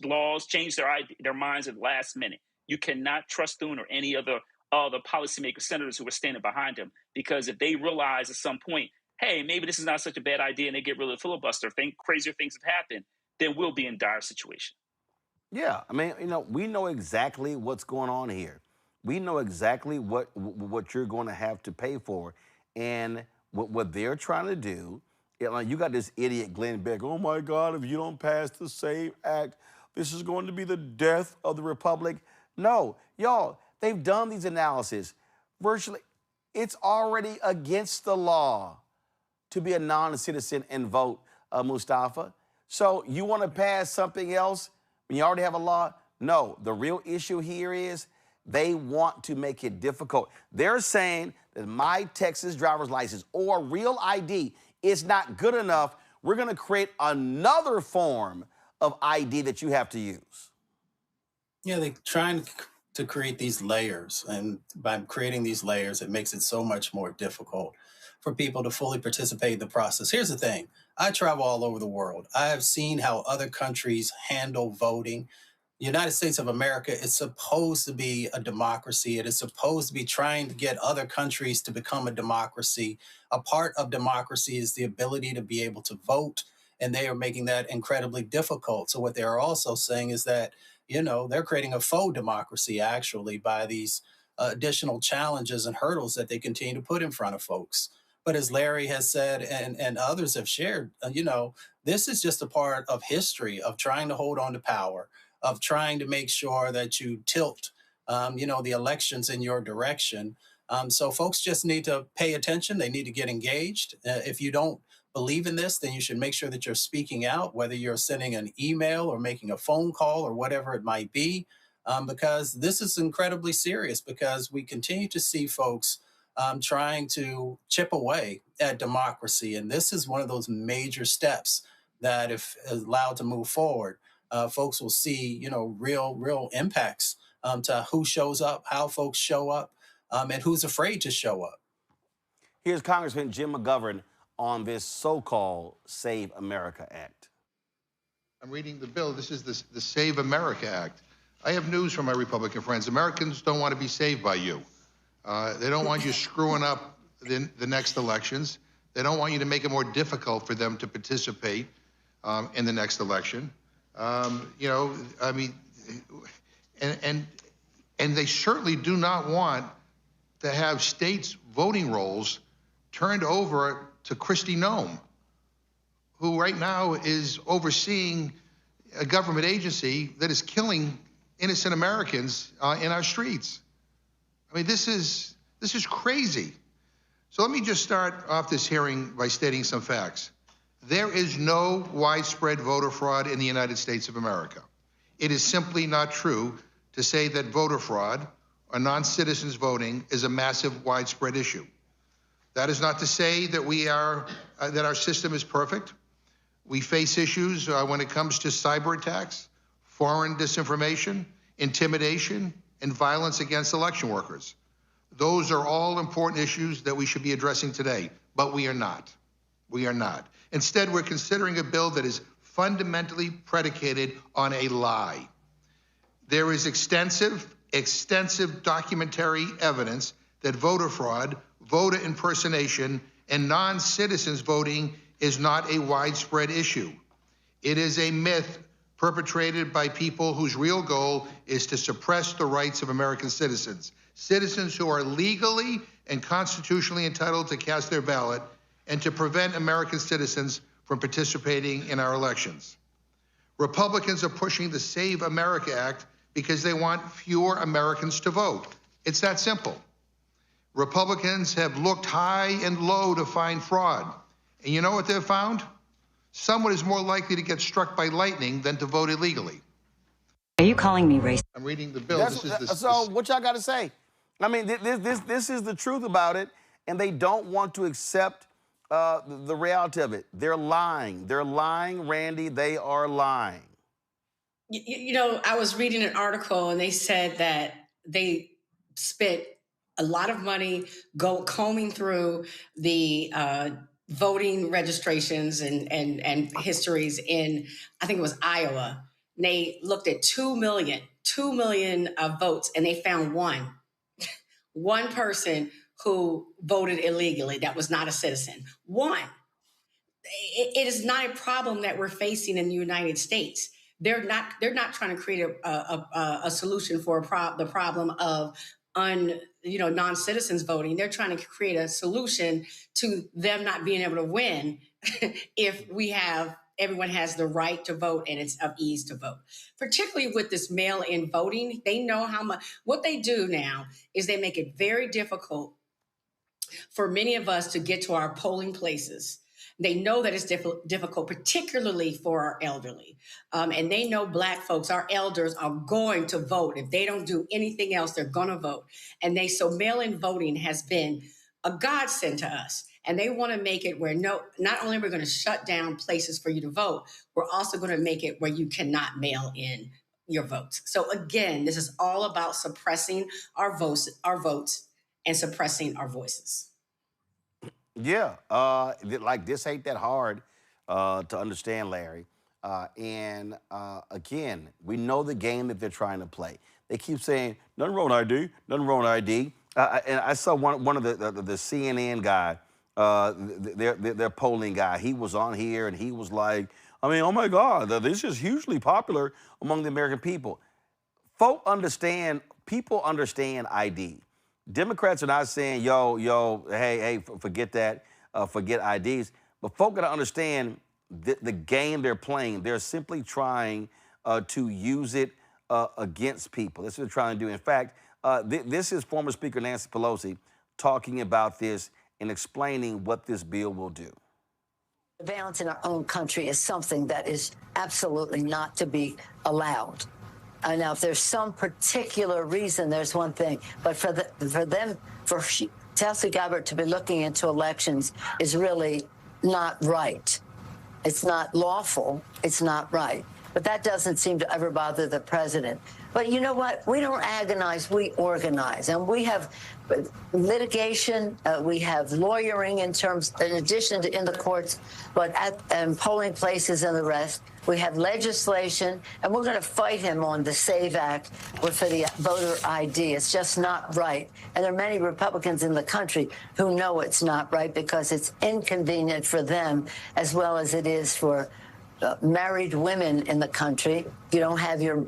laws, change their minds at the last minute. You cannot trust Thune or any other policymakers, senators who are standing behind him, because if they realize at some point, hey, maybe this is not such a bad idea, and they get rid of the filibuster, crazier things have happened, then we'll be in dire situation. Yeah, I mean, we know exactly what's going on here. We know exactly what you're going to have to pay for. And what they're trying to do, you got this idiot Glenn Beck, oh my God, if you don't pass the SAVE Act, this is going to be the death of the Republic. No, y'all, they've done these analyses. Virtually, it's already against the law to be a non-citizen and vote, Mustafa. So you want to pass something else when you already have a law? No, the real issue here is they want to make it difficult. They're saying that my Texas driver's license or real ID is not good enough. We're going to create another form of ID that you have to use. Yeah, they're trying to create these layers. And by creating these layers, it makes it so much more difficult for people to fully participate in the process. Here's the thing. I travel all over the world. I have seen how other countries handle voting. The United States of America is supposed to be a democracy. It is supposed to be trying to get other countries to become a democracy. A part of democracy is the ability to be able to vote, and they are making that incredibly difficult. So what they're also saying is that, they're creating a faux democracy, actually, by these additional challenges and hurdles that they continue to put in front of folks. But as Larry has said, and others have shared, this is just a part of history of trying to hold on to power, of trying to make sure that you tilt, the elections in your direction. So folks just need to pay attention. They need to get engaged. If you don't believe in this, then you should make sure that you're speaking out, whether you're sending an email or making a phone call or whatever it might be, because this is incredibly serious, because we continue to see folks trying to chip away at democracy. And this is one of those major steps that, if allowed to move forward, folks will see, real impacts to who shows up, how folks show up, and who's afraid to show up. Here's Congressman Jim McGovern on this so-called Save America Act. I'm reading the bill. This is the Save America Act. I have news from my Republican friends. Americans don't want to be saved by you. They don't want you screwing up the next elections. They don't want you to make it more difficult for them to participate in the next election. And they certainly do not want to have states' voting rolls turned over to Kristi Noem, who right now is overseeing a government agency that is killing innocent Americans in our streets. I mean, this is crazy. So let me just start off this hearing by stating some facts. There is no widespread voter fraud in the United States of America. It is simply not true to say that voter fraud or non-citizens voting is a massive widespread issue. That is not to say that that our system is perfect. We face issues when it comes to cyber attacks, foreign disinformation, intimidation, and violence against election workers. Those are all important issues that we should be addressing today, but we are not. We are not. Instead, we're considering a bill that is fundamentally predicated on a lie. There is extensive documentary evidence that voter fraud, voter impersonation, and non-citizens voting is not a widespread issue. It is a myth perpetrated by people whose real goal is to suppress the rights of American citizens, citizens who are legally and constitutionally entitled to cast their ballot, and to prevent American citizens from participating in our elections. Republicans are pushing the Save America Act because they want fewer Americans to vote. It's that simple. Republicans have looked high and low to find fraud. And you know what they've found? Someone is more likely to get struck by lightning than to vote illegally. Are you calling me racist? I'm reading the bill. So what y'all got to say? I mean, this is the truth about it, and they don't want to accept the reality of it. They're lying. They're lying, Randy. They are lying. I was reading an article, and they said that they spent a lot of money combing through the voting registrations and histories in, I think it was Iowa. And they looked at 2 million votes, and they found one person who voted illegally that was not a citizen. One. It is not a problem that we're facing in the United States. They're not trying to create a solution for the problem of non-citizens voting. They're trying to create a solution to them not being able to win if everyone has the right to vote and it's of ease to vote. Particularly with this mail-in voting, they know how much. What they do now is they make it very difficult for many of us to get to our polling places. They know that it's difficult, particularly for our elderly. And they know Black folks, our elders, are going to vote. If they don't do anything else, they're going to vote. So mail-in voting has been a godsend to us. And they want to make it where not only are we going to shut down places for you to vote, we're also going to make it where you cannot mail in your votes. So again, this is all about suppressing our votes and suppressing our voices. Yeah, this ain't that hard to understand, Larry. Again, we know the game that they're trying to play. They keep saying, nothing wrong with ID, nothing wrong with ID. And I saw one of the CNN guy, their polling guy, he was on here and he was like, I mean, oh my God, this is hugely popular among the American people. People understand ID. Democrats are not saying, hey, forget that, forget IDs. But folk got to understand the game they're playing. They're simply trying to use it against people. That's what they're trying to do. In fact, this is former Speaker Nancy Pelosi talking about this and explaining what this bill will do. Violence in our own country is something that is absolutely not to be allowed. Now, if there's some particular reason, there's one thing. But for Tulsi Gabbard to be looking into elections is really not right. It's not lawful. It's not right. But that doesn't seem to ever bother the president. But you know what? We don't agonize, we organize. And we have litigation, we have lawyering in addition to in the courts, but at polling places and the rest. We have legislation, and we're going to fight him on the SAVE Act or for the voter ID. It's just not right. And there are many Republicans in the country who know it's not right because it's inconvenient for them as well as it is for married women in the country. You don't have your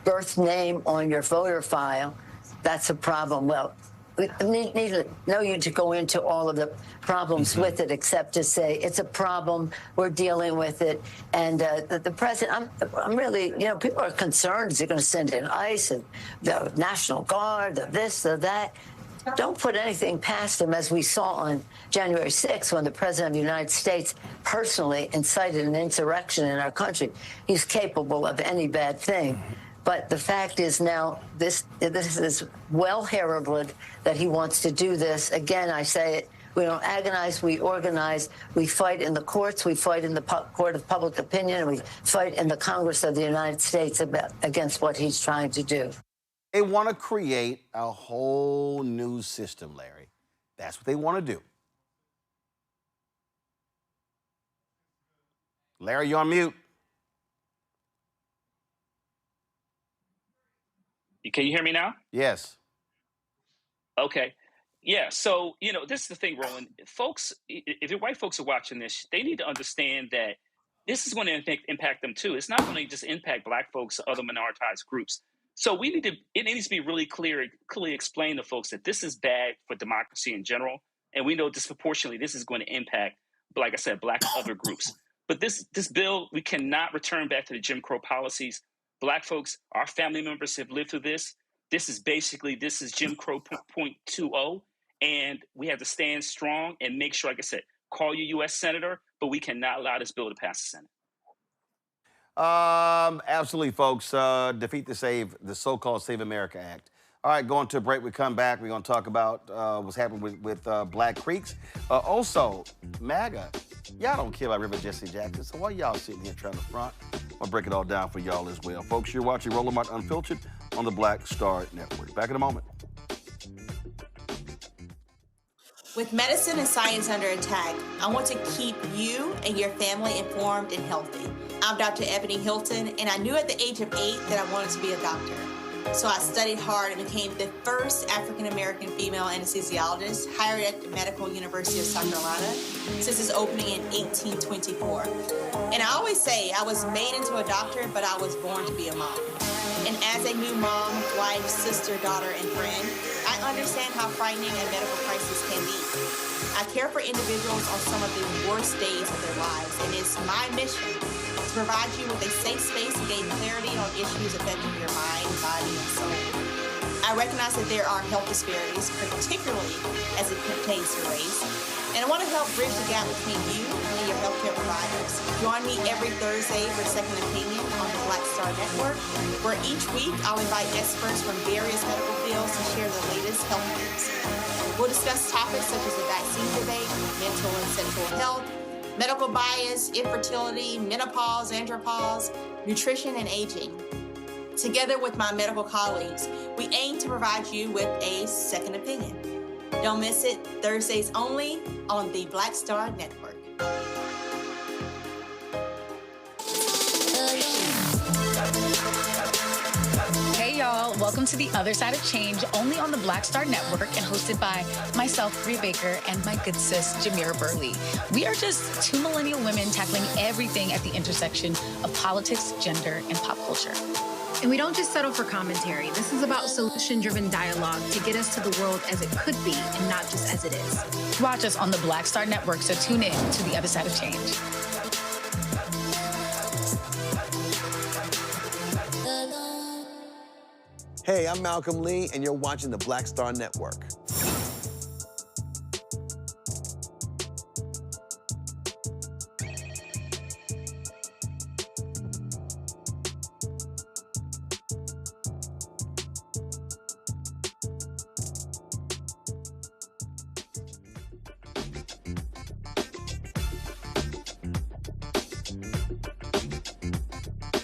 birth name on your voter file. That's a problem. Well, we need no need to go into all of the problems with it, except to say it's a problem. We're dealing with it, and the president. I'm really, people are concerned. Is he going to send in ICE and the National Guard, the this, the that? Don't put anything past him, as we saw on January 6th when the President of the United States personally incited an insurrection in our country. He's capable of any bad thing. But the fact is now this is well heralded that he wants to do this. Again, I say it, we don't agonize, we organize, we fight in the courts, we fight in the court of public opinion, and we fight in the Congress of the United States against what he's trying to do. They want to create a whole new system, Larry. That's what they want to do. Larry, you're on mute. Can you hear me now? Yes. Okay. Yeah. So, this is the thing, Roland. Folks, if your white folks are watching this, they need to understand that this is going to impact them too. It's not going to just impact Black folks or other minoritized groups. So it needs to be really clearly explained to folks that this is bad for democracy in general. And we know disproportionately this is going to impact, like I said, Black and other groups. But this bill, we cannot return back to the Jim Crow policies. Black folks, our family members have lived through this. This is Jim Crow 0.20. And we have to stand strong and make sure, like I said, call your U.S. Senator, but we cannot allow this bill to pass the Senate. Absolutely, folks. Defeat the so-called Save America Act. All right, going to a break. We come back. We're going to talk about what's happening with Black Creeks. Also, MAGA. Y'all don't care about Reverend Jackson, so why y'all sitting here trying to front? I'll break it all down for y'all as well. Folks, you're watching Roland Martin Unfiltered on the Black Star Network. Back in a moment. With medicine and science under attack, I want to keep you and your family informed and healthy. I'm Dr. Ebony Hilton, and I knew at the age of 8 that I wanted to be a doctor. So I studied hard and became the first African-American female anesthesiologist hired at the Medical University of South Carolina since its opening in 1824. And I always say I was made into a doctor, but I was born to be a mom. And as a new mom, wife, sister, daughter, and friend, I understand how frightening a medical crisis can be. I care for individuals on some of the worst days of their lives, and it's my mission to provide you with a safe space to gain clarity on issues affecting your mind, body, and soul. I recognize that there are health disparities, particularly as it pertains to race, and I want to help bridge the gap between you and your healthcare providers. Join me every Thursday for Second Opinion on the Black Star Network, where each week I'll invite experts from various medical fields to share the latest health news. We'll discuss topics such as the vaccine debate, mental and sexual health, medical bias, infertility, menopause, andropause, nutrition, and aging. Together with my medical colleagues, we aim to provide you with a second opinion. Don't miss it, Thursdays only on the Black Star Network. Hey y'all, welcome to The Other Side of Change, only on the Black Star Network and hosted by myself, Bria Baker, and my good sis, Jamira Burley. We are just two millennial women tackling everything at the intersection of politics, gender, and pop culture. And we don't just settle for commentary. This is about solution-driven dialogue to get us to the world as it could be and not just as it is. Watch us on the Black Star Network, so tune in to The Other Side of Change. Hey, I'm Malcolm Lee, and you're watching the Black Star Network.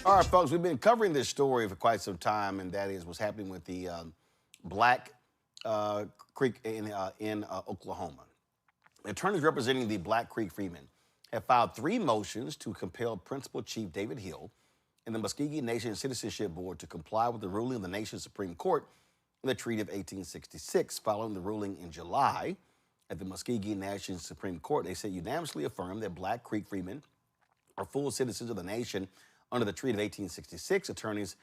All right, folks, we've been covering this story for quite some time, and that is what's happening with the Black Creek in Oklahoma. Attorneys representing the Black Creek Freedmen have filed 3 motions to compel Principal Chief David Hill and the Muscogee Nation Citizenship Board to comply with the ruling of the nation's Supreme Court in the Treaty of 1866. Following the ruling in July at the Muscogee Nation Supreme Court, they said unanimously affirmed that Black Creek Freedmen are full citizens of the nation under the Treaty of 1866. Attorneys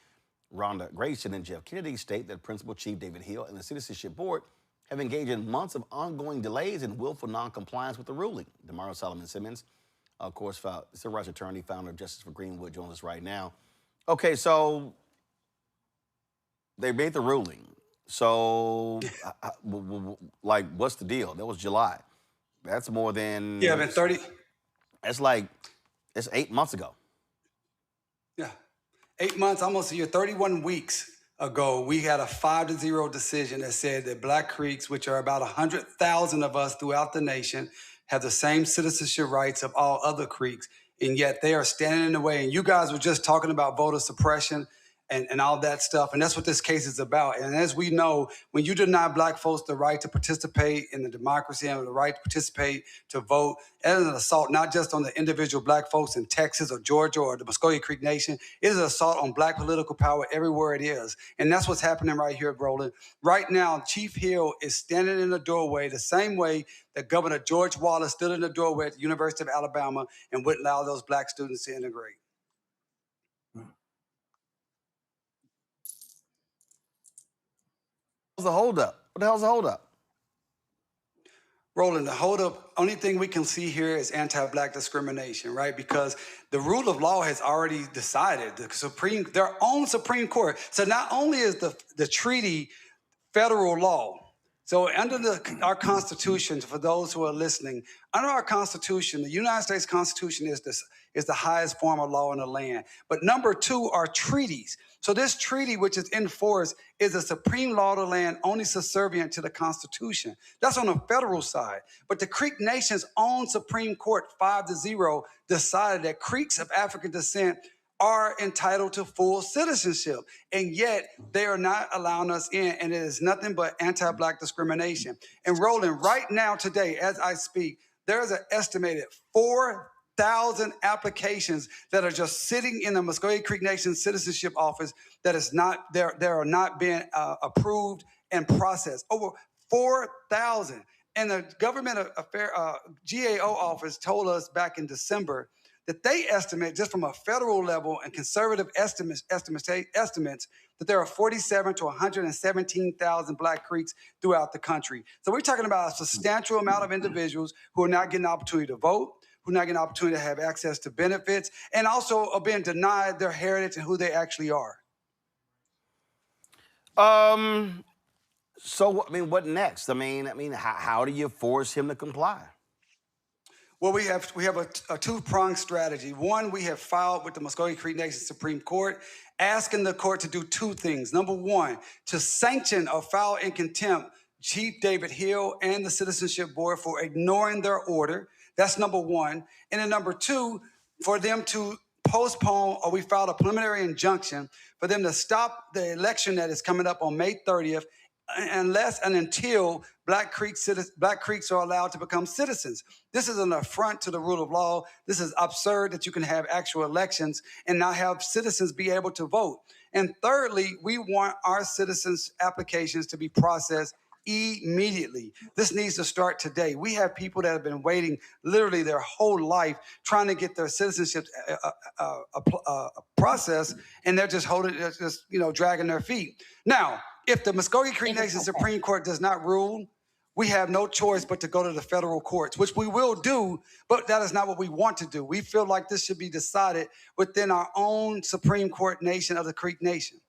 Rhonda Grayson and Jeff Kennedy state that Principal Chief David Hill and the Citizenship Board have engaged in months of ongoing delays and willful noncompliance with the ruling. Damario Solomon-Simmons, of course, civil rights attorney, founder of Justice for Greenwood, joins us right now. Okay, so they made the ruling. So, like, what's the deal? That was July. That's more than... Yeah, been 30... It's 8 months ago. Yeah, 8 months, almost a year, 31 weeks ago, we had a 5-0 decision that said that Black Creeks, which are about 100,000 of us throughout the nation, have the same citizenship rights of all other creeks, and yet they are standing in the way. And you guys were just talking about voter suppression and all that stuff, and that's what this case is about. And as we know, when you deny Black folks the right to participate in the democracy and the right to participate to vote, that is an assault not just on the individual Black folks in Texas or Georgia or the Muscogee Creek Nation. It is an assault on Black political power everywhere it is. And that's what's happening right here at Roland. Right now, Chief Hill is standing in the doorway the same way that Governor George Wallace stood in the doorway at the University of Alabama and wouldn't allow those Black students to integrate. What's the holdup? What the hell's the holdup? Roland, the holdup, only thing we can see here is anti-Black discrimination, right? Because the rule of law has already decided, their own Supreme Court. So not only is the treaty federal law, so under our Constitution, for those who are listening, under our Constitution, the United States Constitution is the highest form of law in the land. But number 2 are treaties. So this treaty, which is in force, is a supreme law of the land only subservient to the Constitution. That's on the federal side. But the Creek Nation's own Supreme Court, 5-0, decided that Creeks of African descent are entitled to full citizenship, and yet they are not allowing us in, and it is nothing but anti-Black discrimination. And Roland, right now, today, as I speak, there's an estimated 4,000 applications that are just sitting in the Muscogee Creek Nation Citizenship Office that is not, they are not being approved and processed. Over 4,000. And the government GAO office told us back in December that they estimate, just from a federal level and conservative estimates that there are 47 to 117,000 Black Creeks throughout the country. So we're talking about a substantial amount of individuals who are not getting the opportunity to vote, who are not getting the opportunity to have access to benefits, and also are being denied their heritage and who they actually are. So, I mean, what next? I mean, how do you force him to comply? Well, we have a two-pronged strategy. One, we have filed with the Muscogee Creek Nation Supreme Court, asking the court to do 2 things. Number 1, to sanction or file in contempt Chief David Hill and the Citizenship Board for ignoring their order. That's number 1. And then number 2, for them to postpone, or we filed a preliminary injunction for them to stop the election that is coming up on May 30th unless and until Black Creeks are allowed to become citizens. This is an affront to the rule of law. This is absurd that you can have actual elections and not have citizens be able to vote. And thirdly, we want our citizens' applications to be processed immediately. This needs to start today. We have people that have been waiting literally their whole life trying to get their citizenship process, and they're just dragging their feet. Now, if the Muscogee Creek Nation Supreme Court does not rule, we have no choice but to go to the federal courts, which we will do, but that is not what we want to do. We feel like this should be decided within our own Supreme Court nation of the Creek Nation.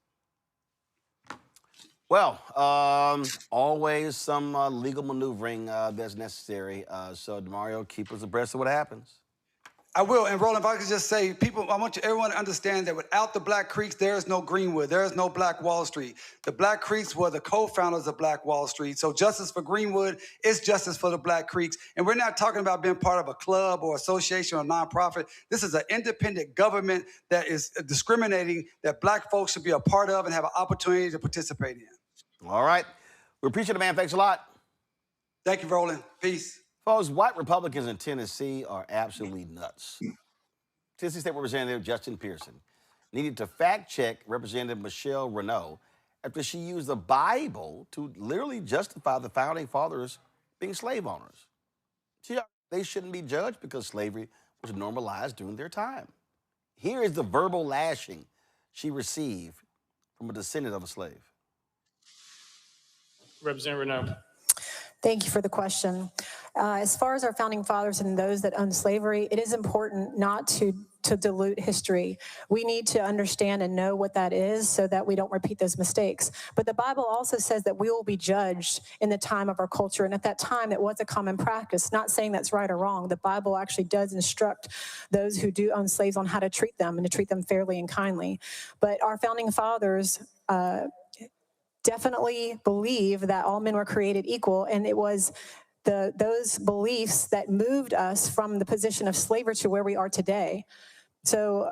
Well, always some legal maneuvering that's necessary. So, Damario, keep us abreast of what happens. I will, and Roland, if I could just say, people, I want everyone to understand that without the Black Creeks, there is no Greenwood, there is no Black Wall Street. The Black Creeks were the co-founders of Black Wall Street. So justice for Greenwood is justice for the Black Creeks. And we're not talking about being part of a club or association or nonprofit. This is an independent government that is discriminating, that Black folks should be a part of and have an opportunity to participate in. All right. We appreciate it, man. Thanks a lot. Thank you, Roland. Peace. Folks, white Republicans in Tennessee are absolutely nuts. Tennessee State Representative Justin Pearson needed to fact-check Representative Michelle Renault after she used the Bible to literally justify the founding fathers being slave owners. They shouldn't be judged because slavery was normalized during their time. Here is the verbal lashing she received from a descendant of a slave. Representative Renault. Thank you for the question. As far as our founding fathers and those that owned slavery, it is important not to dilute history. We need to understand and know what that is so that we don't repeat those mistakes. But the Bible also says that we will be judged in the time of our culture. And at that time, it was a common practice. Not saying that's right or wrong. The Bible actually does instruct those who do own slaves on how to treat them and to treat them fairly and kindly. But our founding fathers definitely believe that all men were created equal, and it was those beliefs that moved us from the position of slavery to where we are today. So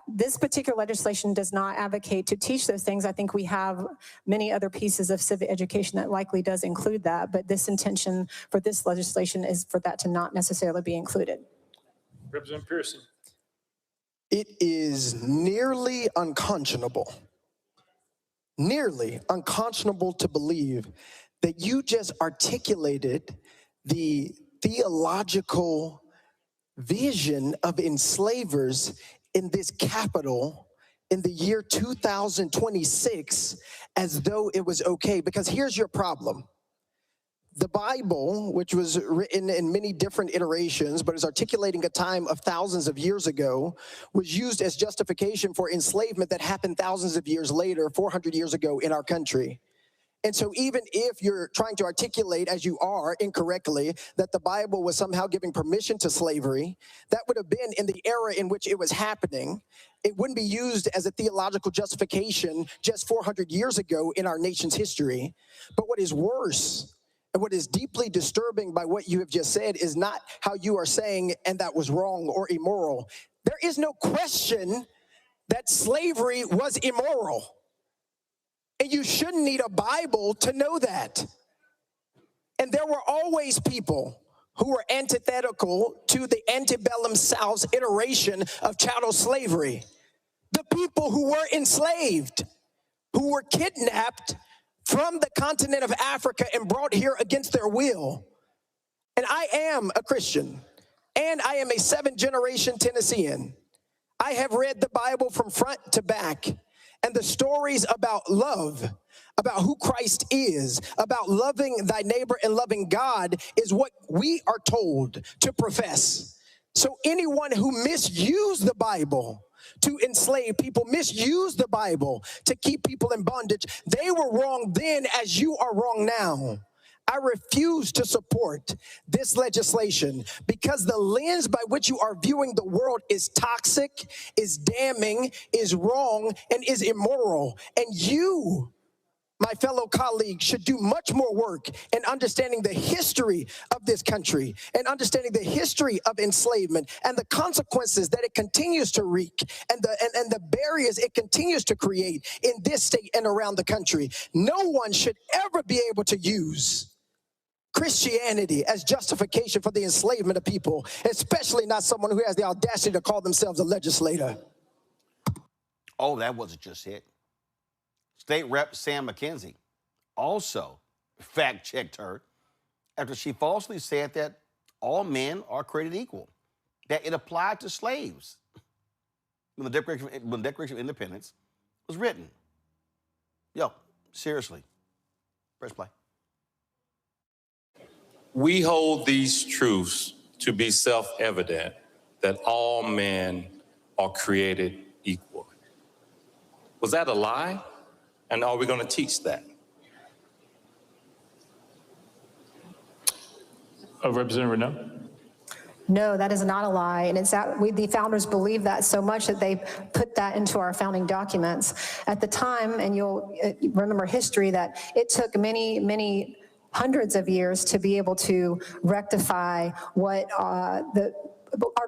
this particular legislation does not advocate to teach those things. I think we have many other pieces of civic education that likely does include that, but this intention for this legislation is for that to not necessarily be included. Representative Pearson. It is nearly unconscionable to believe that you just articulated the theological vision of enslavers in this Capitol in the year 2026 as though it was okay. Because here's your problem. The Bible, which was written in many different iterations, but is articulating a time of thousands of years ago, was used as justification for enslavement that happened thousands of years later, 400 years ago in our country. And so even if you're trying to articulate, as you are incorrectly, that the Bible was somehow giving permission to slavery, that would have been in the era in which it was happening. It wouldn't be used as a theological justification just 400 years ago in our nation's history. But what is worse, and what is deeply disturbing by what you have just said is not how you are saying, and that was wrong or immoral. There is no question that slavery was immoral. And you shouldn't need a Bible to know that. And there were always people who were antithetical to the antebellum South's iteration of chattel slavery. The people who were enslaved, who were kidnapped from the continent of Africa and brought here against their will. And I am a Christian, and I am a 7th-generation Tennessean. I have read the Bible from front to back. And the stories about love, about who Christ is, about loving thy neighbor and loving God is what we are told to profess. So anyone who misused the Bible to enslave people, misused the Bible to keep people in bondage, they were wrong then as you are wrong now. I refuse to support this legislation because the lens by which you are viewing the world is toxic, is damning, is wrong, and is immoral. And you, my fellow colleagues, should do much more work in understanding the history of this country and understanding the history of enslavement and the consequences that it continues to wreak and the barriers it continues to create in this state and around the country. No one should ever be able to use Christianity as justification for the enslavement of people, especially not someone who has the audacity to call themselves a legislator. Oh, that wasn't just it. State Rep Sam McKenzie also fact-checked her after she falsely said that all men are created equal, that it applied to slaves when the Declaration of Independence was written. Yo, seriously, press play. We hold these truths to be self-evident that all men are created equal. Was that a lie? And are we going to teach that? Representative Renault. No, that is not a lie, and it's that the founders believed that so much that they put that into our founding documents. At the time, and you'll remember history, that it took many hundreds of years to be able to rectify what our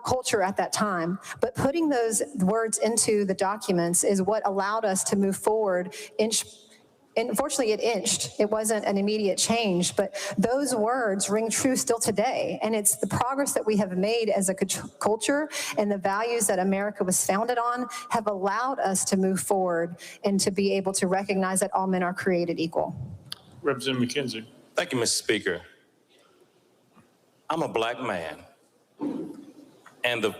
culture at that time. But putting those words into the documents is what allowed us to move forward. And unfortunately, it inched. It wasn't an immediate change, but those words ring true still today. And it's the progress that we have made as a culture and the values that America was founded on have allowed us to move forward and to be able to recognize that all men are created equal. Representative McKenzie. Thank you, Mr. Speaker. I'm a black man, and the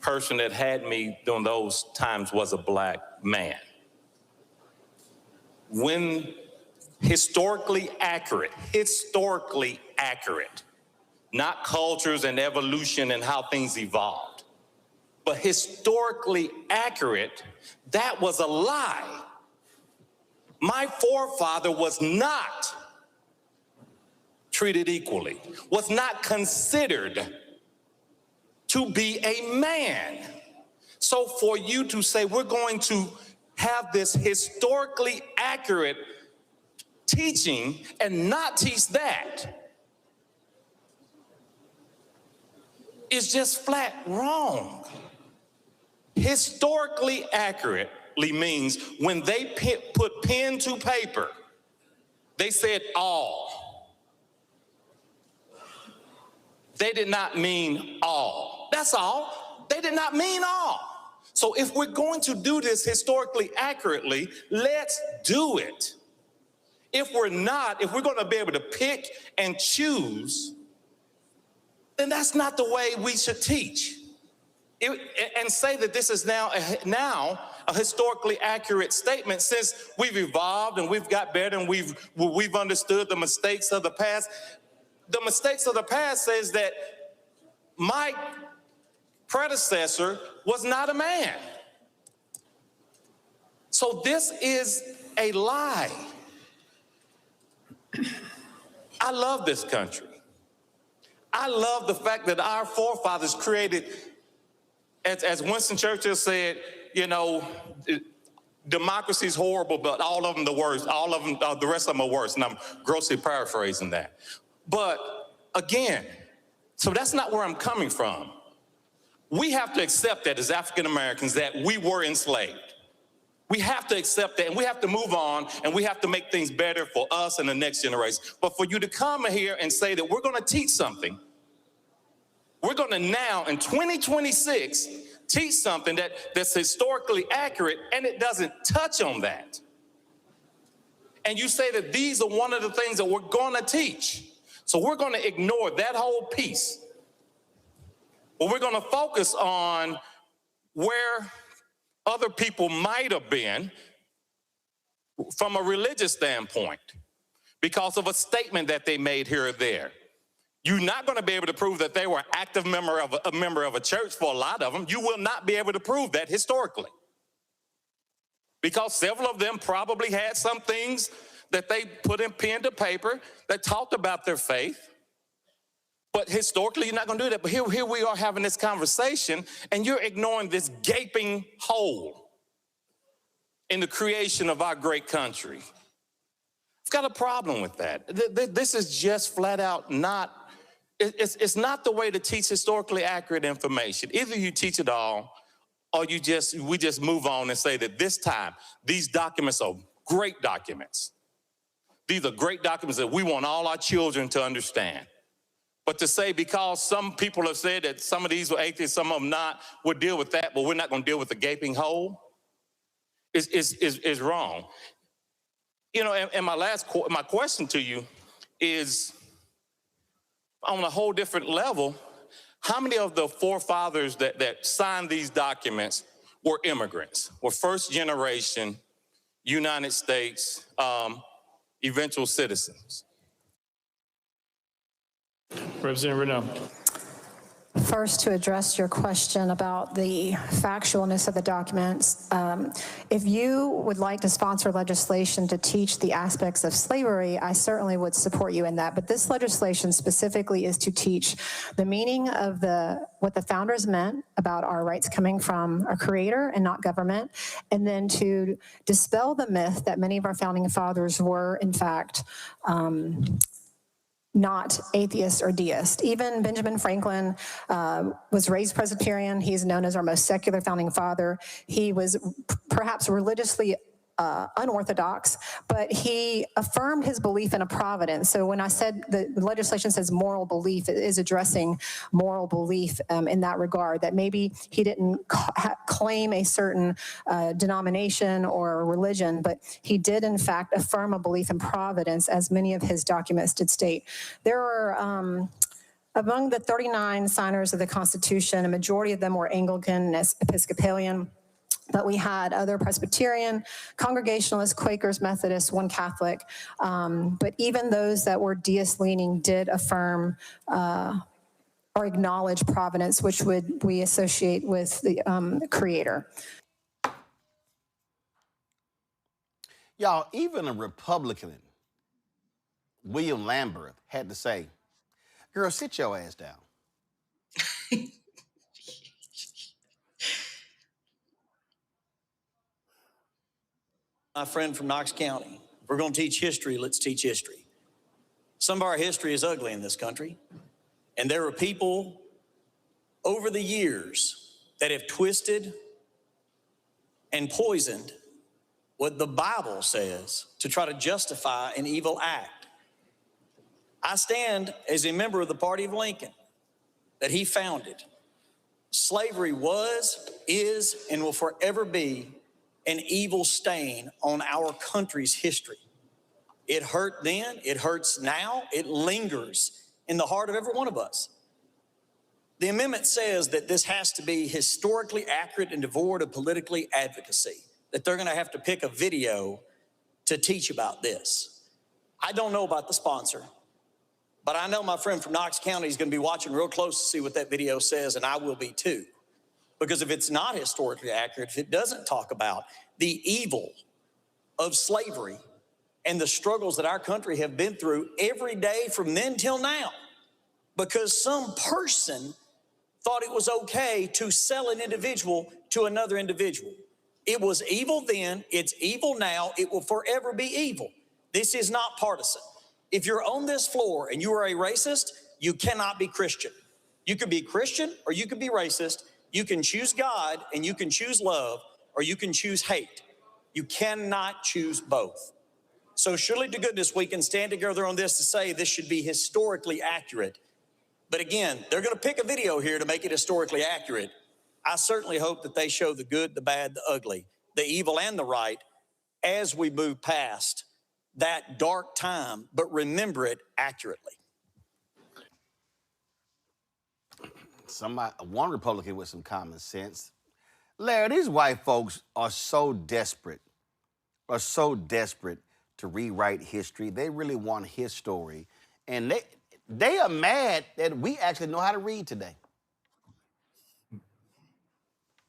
person that had me during those times was a black man. When historically accurate, not cultures and evolution and how things evolved, but historically accurate, that was a lie. My forefather was not treated equally, was not considered to be a man. So for you to say we're going to have this historically accurate teaching and not teach that is just flat wrong. Historically accurately means when they put pen to paper, they said all. They did not mean all. That's all. They did not mean all. So if we're going to do this historically accurately, let's do it. If we're not, if we're going to be able to pick and choose, then that's not the way we should teach. And say that this is now a historically accurate statement, since we've evolved and we've got better and we've understood the mistakes of the past. The mistakes of the past says that my predecessor was not a man. So this is a lie. I love this country. I love the fact that our forefathers created, as Winston Churchill said, you know, democracy is horrible, but all of them the worst. All of them, the rest of them are worse. And I'm grossly paraphrasing that. But again, so that's not where I'm coming from. We have to accept that as African Americans that we were enslaved. We have to accept that, and we have to move on, and we have to make things better for us and the next generation. But for you to come here and say that we're going to teach something, we're going to now in 2026 teach something that's historically accurate, and it doesn't touch on that. And you say that these are one of the things that we're going to teach. So we're going to ignore that whole piece. But we're going to focus on where other people might have been from a religious standpoint because of a statement that they made here or there. You're not going to be able to prove that they were an active member of a church for a lot of them. You will not be able to prove that historically, because several of them probably had some things that they put in pen to paper that talked about their faith. But historically, you're not going to do that. But here we are having this conversation, and you're ignoring this gaping hole in the creation of our great country. I've got a problem with that. This is just flat out not, it's not the way to teach historically accurate information. Either you teach it all, or we just move on and say that this time, these documents are great documents. These are great documents that we want all our children to understand. But to say because some people have said that some of these were atheists, some of them not, we'll deal with that, but we're not going to deal with the gaping hole is wrong. You know, and my question to you is, on a whole different level, how many of the forefathers that signed these documents were immigrants, were first generation United States eventual citizens? Representative Renaud. First, to address your question about the factualness of the documents, if you would like to sponsor legislation to teach the aspects of slavery, I certainly would support you in that. But this legislation specifically is to teach the meaning of what the founders meant about our rights coming from our creator and not government, and then to dispel the myth that many of our founding fathers were, in fact, not atheist or deist. Even Benjamin Franklin was raised Presbyterian. He's known as our most secular founding father. He was perhaps religiously unorthodox, but he affirmed his belief in a providence. So when I said the legislation says moral belief, it is addressing moral belief in that regard, that maybe he didn't claim a certain denomination or religion, but he did in fact affirm a belief in providence, as many of his documents did state. There are among the 39 signers of the Constitution, a majority of them were Anglican and Episcopalian. But we had other Presbyterian, Congregationalists, Quakers, Methodists, one Catholic. But even those that were deist-leaning did affirm or acknowledge providence, which we associate with the Creator. Y'all, even a Republican, William Lambert, had to say, girl, sit your ass down. My friend from Knox County, if we're going to teach history, let's teach history. Some of our history is ugly in this country, and there are people over the years that have twisted and poisoned what the Bible says to try to justify an evil act. I stand as a member of the party of Lincoln that he founded. Slavery was, is, and will forever be an evil stain on our country's history. It hurt then, it hurts now, it lingers in the heart of every one of us. The amendment says that this has to be historically accurate and devoid of politically advocacy, that they're gonna have to pick a video to teach about this. I don't know about the sponsor, but I know my friend from Knox County is gonna be watching real close to see what that video says, and I will be too. Because if it's not historically accurate, if it doesn't talk about the evil of slavery and the struggles that our country have been through every day from then till now, because some person thought it was okay to sell an individual to another individual. It was evil then, it's evil now, it will forever be evil. This is not partisan. If you're on this floor and you are a racist, you cannot be Christian. You could be Christian or you could be racist. You can choose God and you can choose love, or you can choose hate. You cannot choose both. So surely to goodness we can stand together on this to say this should be historically accurate. But again, they're going to pick a video here to make it historically accurate. I certainly hope that they show the good, the bad, the ugly, the evil and the right as we move past that dark time, but remember it accurately. One Republican with some common sense. Larry, these white folks are so desperate to rewrite history. They really want his story. And they are mad that we actually know how to read today.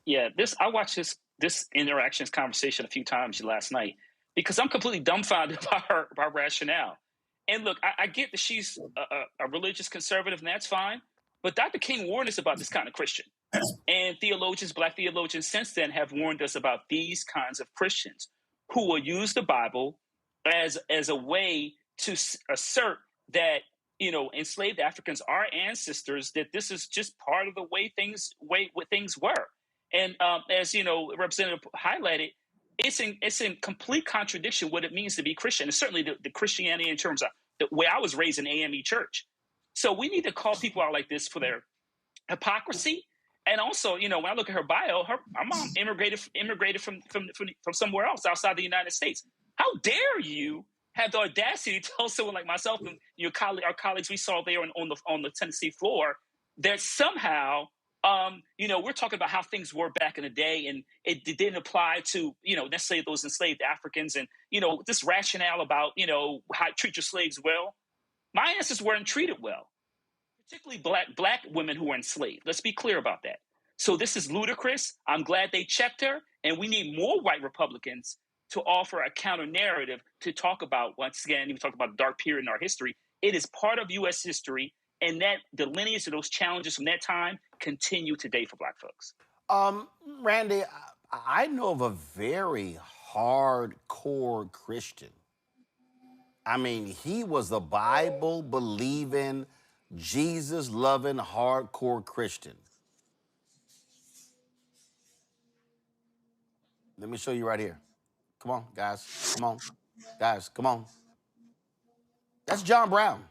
Yeah, I watched this conversation a few times last night because I'm completely dumbfounded by her rationale. And look, I get that she's a religious conservative, and that's fine. But Dr. King warned us about this kind of Christian. And theologians, Black theologians since then have warned us about these kinds of Christians who will use the Bible as a way to assert that, enslaved Africans, our ancestors, that this is just part of the way things were. And as Representative highlighted, it's in complete contradiction what it means to be Christian. And certainly the Christianity in terms of the way I was raised in AME church. So we need to call people out like this for their hypocrisy. And also, when I look at her bio, her mom immigrated from somewhere else outside the United States. How dare you have the audacity to tell someone like myself and our colleagues we saw there on the Tennessee floor that somehow we're talking about how things were back in the day, and it didn't apply to necessarily those enslaved Africans, and this rationale about how to treat your slaves well. My ancestors weren't treated well. particularly black women who were enslaved. Let's be clear about that. So this is ludicrous. I'm glad they checked her, and we need more white Republicans to offer a counter narrative to talk about, once again, we talked about a dark period in our history. It is part of U.S. history, and that the lineage of those challenges from that time continue today for Black folks. Randy, I know of a very hardcore Christian. I mean, he was a Bible-believing, Jesus-loving, hardcore Christian. Let me show you right here. Come on, guys. Come on. Guys, come on. That's John Brown.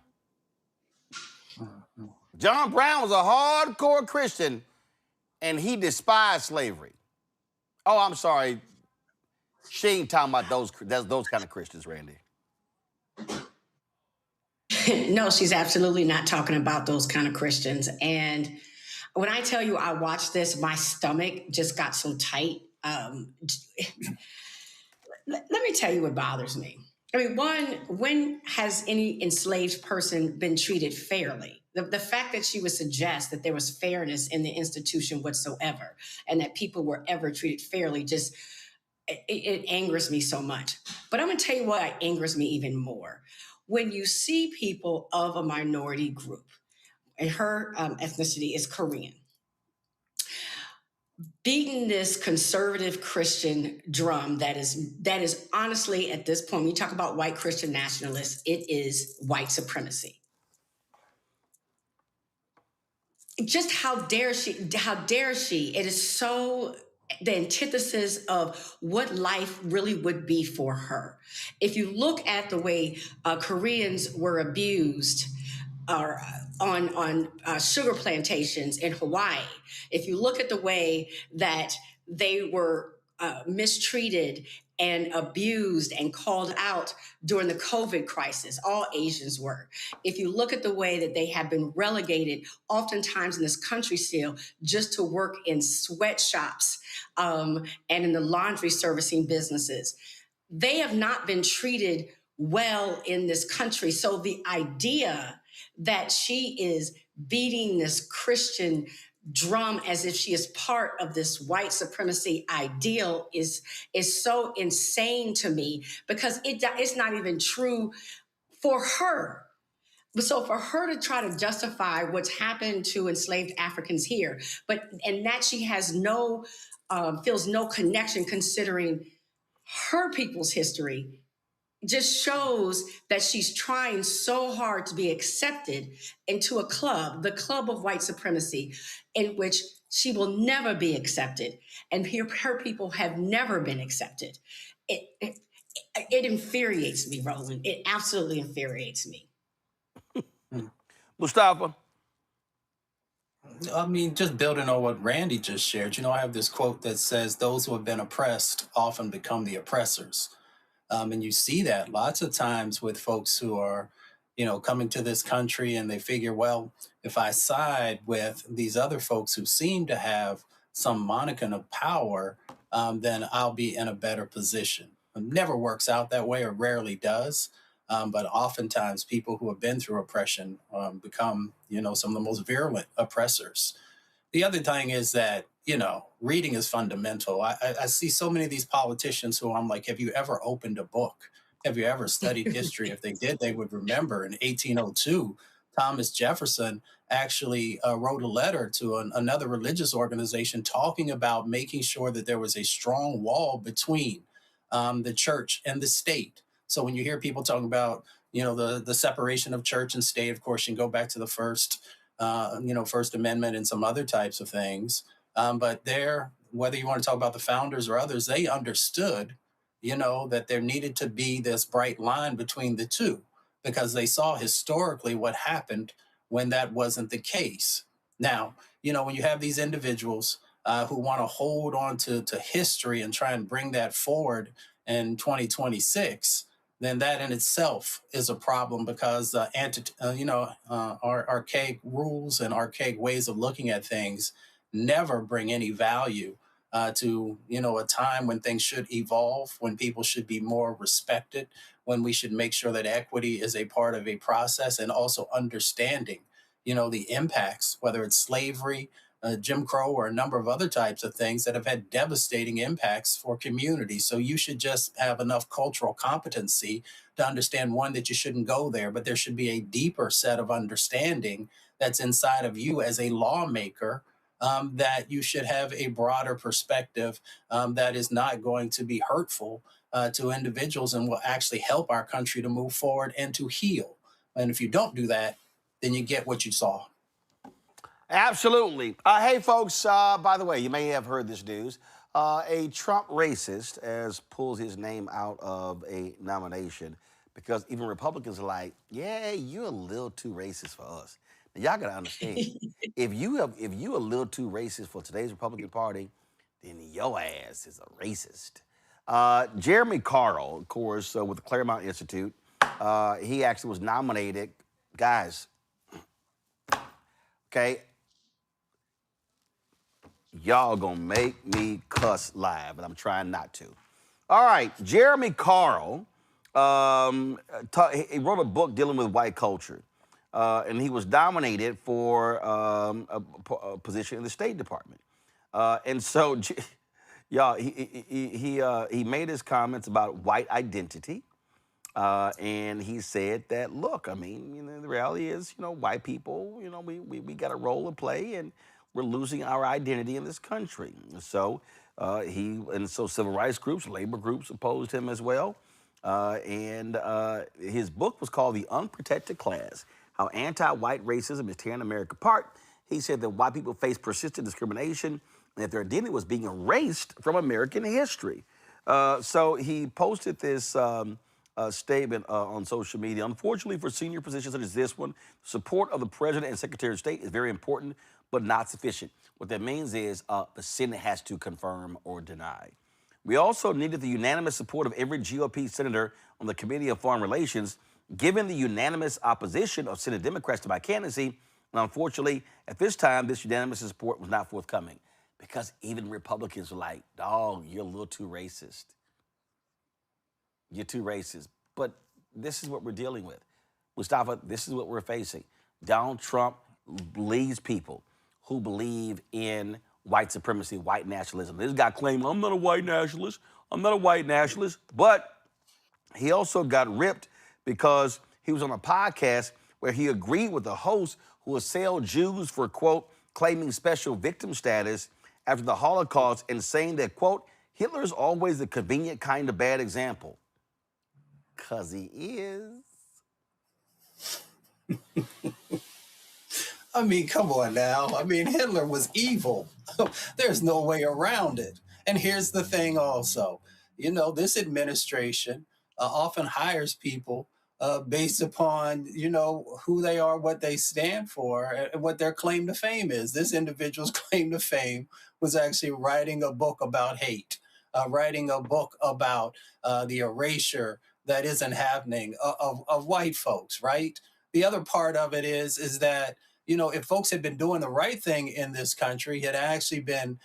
John Brown was a hardcore Christian, and he despised slavery. Oh, I'm sorry. She ain't talking about those kind of Christians, Randy. No, she's absolutely not talking about those kind of Christians. And when I tell you I watched this, my stomach just got so tight. Let me tell you what bothers me. I mean, one, when has any enslaved person been treated fairly? The fact that she would suggest that there was fairness in the institution whatsoever and that people were ever treated fairly just, it angers me so much. But I'm going to tell you what angers me even more. When you see people of a minority group, and her ethnicity is Korean, beating this conservative Christian drum that is honestly, at this point, when you talk about white Christian nationalists, it is white supremacy. Just how dare she? It is so the antithesis of what life really would be for her. If you look at the way Koreans were abused on sugar plantations in Hawaii, if you look at the way that they were mistreated and abused and called out during the COVID crisis, all Asians were. If you look at the way that they have been relegated, oftentimes in this country still, just to work in sweatshops and in the laundry servicing businesses, they have not been treated well in this country. So the idea that she is beating this Christian drum as if she is part of this white supremacy ideal is so insane to me, because it's not even true for her. So for her to try to justify what's happened to enslaved Africans here, and that she has feels no connection considering her people's history, just shows that she's trying so hard to be accepted into a club, the club of white supremacy, in which she will never be accepted. And her people have never been accepted. It infuriates me, Roland. It absolutely infuriates me. Mustafa? I mean, just building on what Randy just shared, I have this quote that says, those who have been oppressed often become the oppressors. And you see that lots of times with folks who are, coming to this country and they figure, well, if I side with these other folks who seem to have some modicum of power, then I'll be in a better position. It never works out that way, or rarely does. But oftentimes people who have been through oppression become, some of the most virulent oppressors. The other thing is that, reading is fundamental. I see so many of these politicians who I'm like, have you ever opened a book? Have you ever studied history? If they did, they would remember in 1802, Thomas Jefferson actually wrote a letter to another religious organization talking about making sure that there was a strong wall between the church and the state. So when you hear people talking about, the separation of church and state, of course, you can go back to the First Amendment and some other types of things. But whether you want to talk about the founders or others, they understood, that there needed to be this bright line between the two, because they saw historically what happened when that wasn't the case. Now, when you have these individuals who want to hold on to history and try and bring that forward in 2026, then that in itself is a problem, because archaic rules and archaic ways of looking at things never bring any value to a time when things should evolve, when people should be more respected, when we should make sure that equity is a part of a process, and also understanding the impacts, whether it's slavery, Jim Crow, or a number of other types of things that have had devastating impacts for communities. So you should just have enough cultural competency to understand, one, that you shouldn't go there, but there should be a deeper set of understanding that's inside of you as a lawmaker, that you should have a broader perspective that is not going to be hurtful to individuals and will actually help our country to move forward and to heal. And if you don't do that, then you get what you saw. Absolutely. Hey, folks, by the way, you may have heard this news. A Trump racist has pulled his name out of a nomination because even Republicans are like, yeah, you're a little too racist for us. Now, y'all got to understand, if you a little too racist for today's Republican Party, then your ass is a racist. Jeremy Carl, of course, with the Claremont Institute, he actually was nominated. Guys, okay, y'all gonna make me cuss live, but I'm trying not to. All right, Jeremy Carl, he wrote a book dealing with white culture, and he was nominated for a position in the State Department. And so, y'all, he made his comments about white identity, and he said that, look, I mean, the reality is, white people, we got a role to play, and we're losing our identity in this country. So so civil rights groups, labor groups opposed him as well. And his book was called The Unprotected Class: How Anti-White Racism is Tearing America Apart. He said that white people face persistent discrimination and that their identity was being erased from American history. So he posted this statement on social media. Unfortunately, for senior positions such as this one, support of the President and Secretary of State is very important, but not sufficient. What that means is the Senate has to confirm or deny. We also needed the unanimous support of every GOP senator on the Committee on Foreign Relations, given the unanimous opposition of Senate Democrats to my candidacy. And unfortunately, at this time, this unanimous support was not forthcoming because even Republicans were like, dog, you're a little too racist. You're too racist. But this is what we're dealing with. Mustafa, this is what we're facing. Donald Trump leads people who believe in white supremacy, white nationalism. This guy claimed, I'm not a white nationalist. I'm not a white nationalist. But he also got ripped because he was on a podcast where he agreed with the host who assailed Jews for, quote, claiming special victim status after the Holocaust and saying that, quote, Hitler's always the convenient kind of bad example. 'Cause he is. I mean, come on now. I mean, Hitler was evil. There's no way around it. And here's the thing also. This administration often hires people based upon, who they are, what they stand for, and what their claim to fame is. This individual's claim to fame was actually writing a book about hate, writing a book about the erasure that isn't happening of white folks, right? The other part of it is that, if folks had been doing the right thing in this country, had actually been,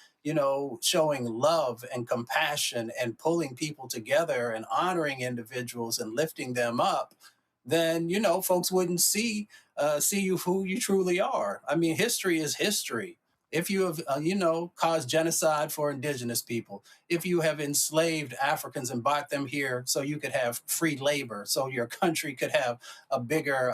showing love and compassion and pulling people together and honoring individuals and lifting them up, then, folks wouldn't see you who you truly are. I mean, history is history. If you have, caused genocide for indigenous people, if you have enslaved Africans and brought them here so you could have free labor, so your country could have a bigger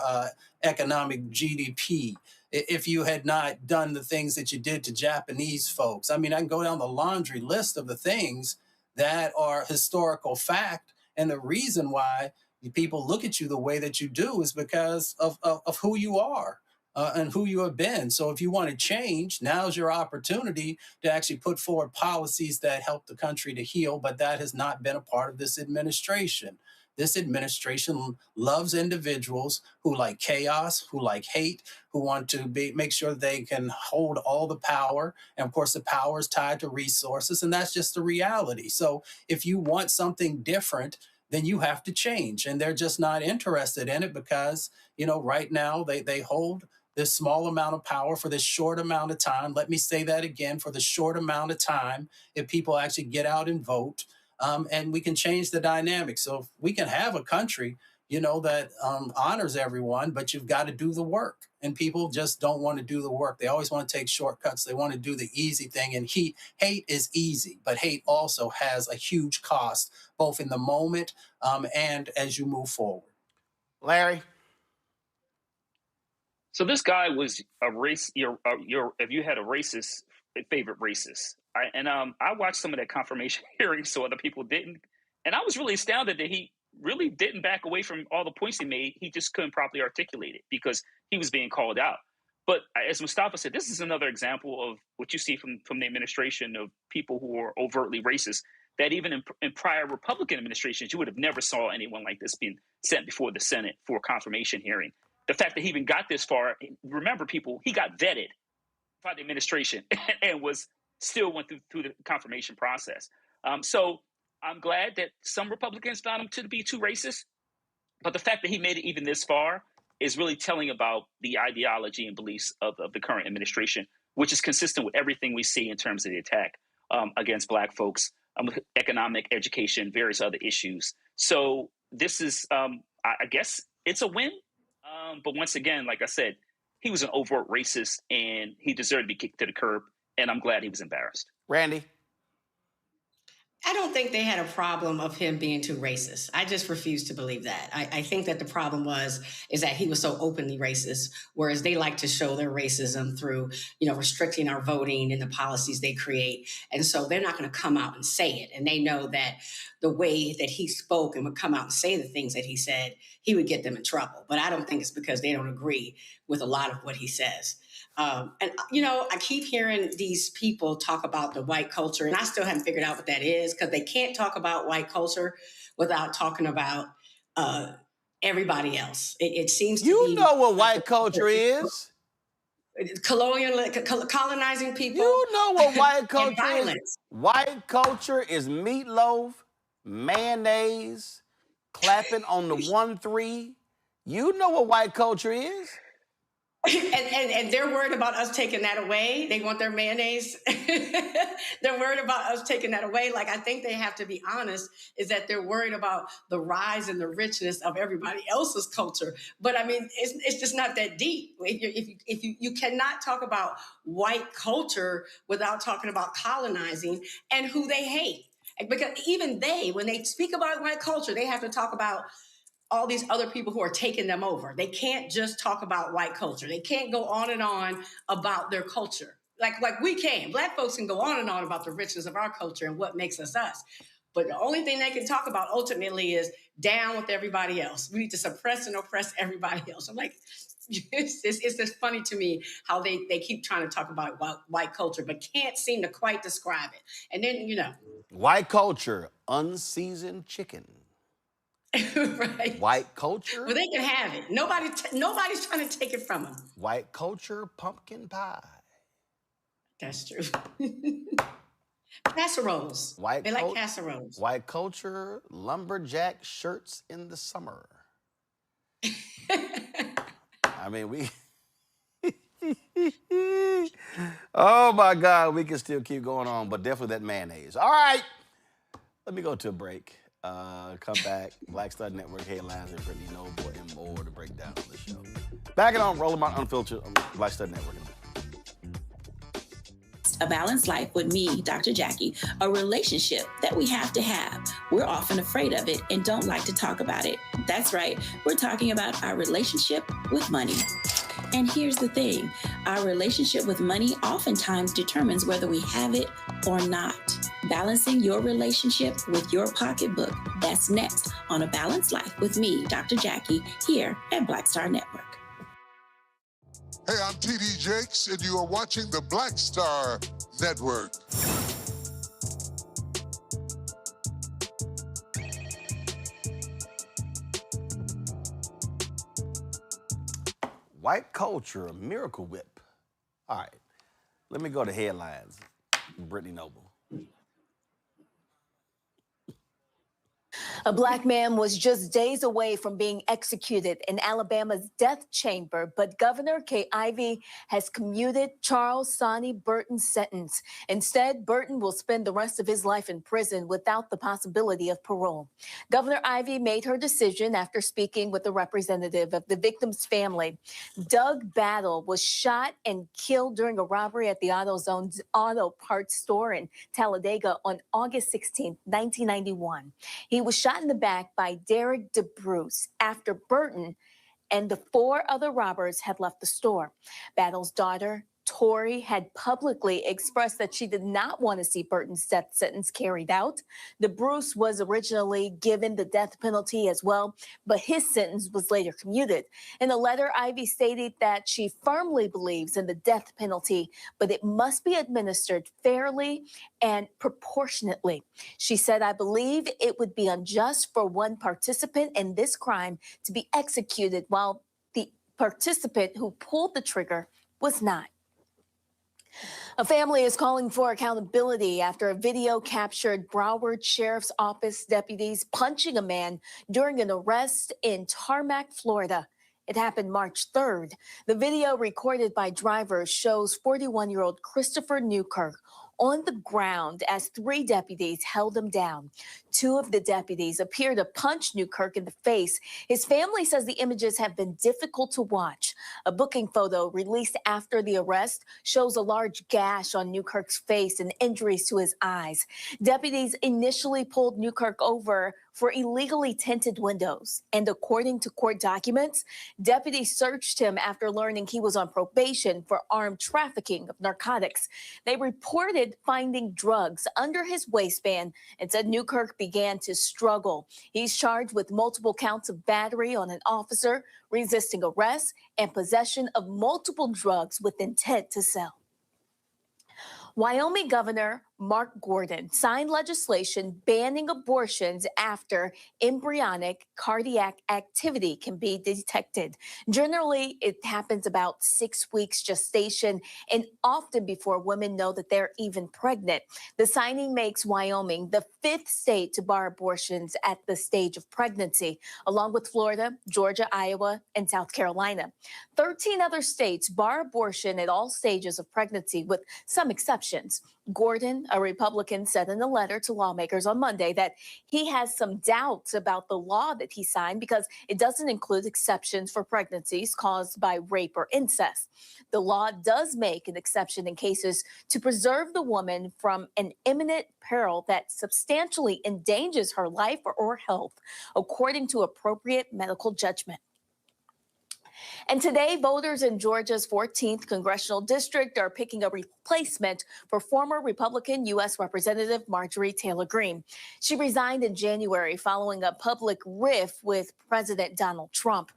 economic GDP, if you had not done the things that you did to Japanese folks. I mean, I can go down the laundry list of the things that are historical fact. And the reason why people look at you the way that you do is because of who you are. And who you have been. So if you want to change, now's your opportunity to actually put forward policies that help the country to heal, but that has not been a part of this administration. This administration loves individuals who like chaos, who like hate, who want to make sure they can hold all the power. And of course, the power is tied to resources, and that's just the reality. So if you want something different, then you have to change. And they're just not interested in it because, right now they hold this small amount of power for this short amount of time. Let me say that again, for the short amount of time, if people actually get out and vote, and we can change the dynamics. So if we can have a country, that honors everyone, but you've got to do the work. And people just don't want to do the work. They always want to take shortcuts. They want to do the easy thing. And hate is easy, but hate also has a huge cost, both in the moment and as you move forward. Larry? So this guy was a race. If you had a racist, a favorite racist, I watched some of that confirmation hearing, so other people didn't, and I was really astounded that he really didn't back away from all the points he made. He just couldn't properly articulate it because he was being called out. But as Mustafa said, this is another example of what you see from the administration of people who are overtly racist. That even in prior Republican administrations, you would have never saw anyone like this being sent before the Senate for a confirmation hearing. The fact that he even got this far, remember, people, he got vetted by the administration and still went through the confirmation process. So I'm glad that some Republicans found him to be too racist. But the fact that he made it even this far is really telling about the ideology and beliefs of the current administration, which is consistent with everything we see in terms of the attack against Black folks, economic, education, various other issues. So this is, I guess it's a win. But once again, like I said, he was an overt racist and he deserved to be kicked to the curb. And I'm glad he was embarrassed. Randy? I don't think they had a problem of him being too racist. I just refuse to believe that. I think that the problem is that he was so openly racist, whereas they like to show their racism through, restricting our voting and the policies they create. And so they're not going to come out and say it. And they know that the way that he spoke and would come out and say the things that he said, he would get them in trouble. But I don't think it's because they don't agree with a lot of what he says. I keep hearing these people talk about the white culture, and I still haven't figured out what that is, because they can't talk about white culture without talking about everybody else. It seems to be... You know what white culture is. Colonizing people. You know what white culture is. White culture is meatloaf, mayonnaise, clapping on the 1-3. You know what white culture is. And they're worried about us taking that away. They want their mayonnaise. They're worried about us taking that away. Like, I think they have to be honest, is that they're worried about the rise and the richness of everybody else's culture. But I mean, it's just not that deep. If you cannot talk about white culture without talking about colonizing and who they hate. Because even when they speak about white culture, they have to talk about all these other people who are taking them over. They can't just talk about white culture. They can't go on and on about their culture. Like we can. Black folks can go on and on about the richness of our culture and what makes us us. But the only thing they can talk about ultimately is down with everybody else. We need to suppress and oppress everybody else. I'm like, it's just funny to me how they keep trying to talk about white culture, but can't seem to quite describe it. And then, White culture, unseasoned chicken. Right. White culture. Well, they can have it. Nobody's trying to take it from them. White culture, pumpkin pie. That's true. Casseroles. They like casseroles. White culture, lumberjack shirts in the summer. I mean, we... Oh, my God. We can still keep going on, but definitely that mayonnaise. All right. Let me go to a break. Come back. Black Star Network headlines and Brittany Noble and more to break down on the show. Back it on Roland Unfiltered on Black Star Network. A balanced life with me, Dr. Jackie, a relationship that we have to have. We're often afraid of it and don't like to talk about it. That's right. We're talking about our relationship with money. And here's the thing. Our relationship with money oftentimes determines whether we have it or not. Balancing your relationship with your pocketbook. That's next on A Balanced Life with me, Dr. Jackie, here at Black Star Network. Hey, I'm T.D. Jakes, and you are watching the Black Star Network. White culture, a miracle whip. All right, let me go to headlines. Brittany Noble. A black man was just days away from being executed in Alabama's death chamber, but Governor Kay Ivey has commuted Charles Sonny Burton's sentence. Instead, Burton will spend the rest of his life in prison without the possibility of parole. Governor Ivey made her decision after speaking with a representative of the victim's family. Doug Battle was shot and killed during a robbery at the AutoZone's auto parts store in Talladega on August 16, 1991. He was shot in the back by Derek DeBruce after Burton and the 4 other robbers had left the store. Battle's daughter, Tori, had publicly expressed that she did not want to see Burton's death sentence carried out. DeBruce was originally given the death penalty as well, but his sentence was later commuted. In a letter, Ivey stated that she firmly believes in the death penalty, but it must be administered fairly and proportionately. She said, "I believe it would be unjust for one participant in this crime to be executed while the participant who pulled the trigger was not." A family is calling for accountability after a video captured Broward Sheriff's Office deputies punching a man during an arrest in Tarmac, Florida. It happened March 3rd. The video recorded by drivers shows 41-year-old Christopher Newkirk on the ground as 3 deputies held him down. 2 of the deputies appear to punch Newkirk in the face. His family says the images have been difficult to watch. A booking photo released after the arrest shows a large gash on Newkirk's face and injuries to his eyes. Deputies initially pulled Newkirk over for illegally tinted windows. And according to court documents, deputies searched him after learning he was on probation for armed trafficking of narcotics. They reported finding drugs under his waistband and said Newkirk began to struggle. He's charged with multiple counts of battery on an officer, resisting arrest, and possession of multiple drugs with intent to sell. Wyoming Governor Mark Gordon signed legislation banning abortions after embryonic cardiac activity can be detected. Generally, it happens about 6 weeks gestation and often before women know that they're even pregnant. The signing makes Wyoming the 5th state to bar abortions at the stage of pregnancy, along with Florida, Georgia, Iowa, and South Carolina. 13 other states bar abortion at all stages of pregnancy, with some exceptions. Gordon, a Republican, said in a letter to lawmakers on Monday that he has some doubts about the law that he signed because it doesn't include exceptions for pregnancies caused by rape or incest. The law does make an exception in cases to preserve the woman from an imminent peril that substantially endangers her life or health, according to appropriate medical judgment. And today, voters in Georgia's 14th congressional district are picking a replacement for former Republican U.S. Representative Marjorie Taylor Greene. She resigned in January following a public rift with President Donald Trump.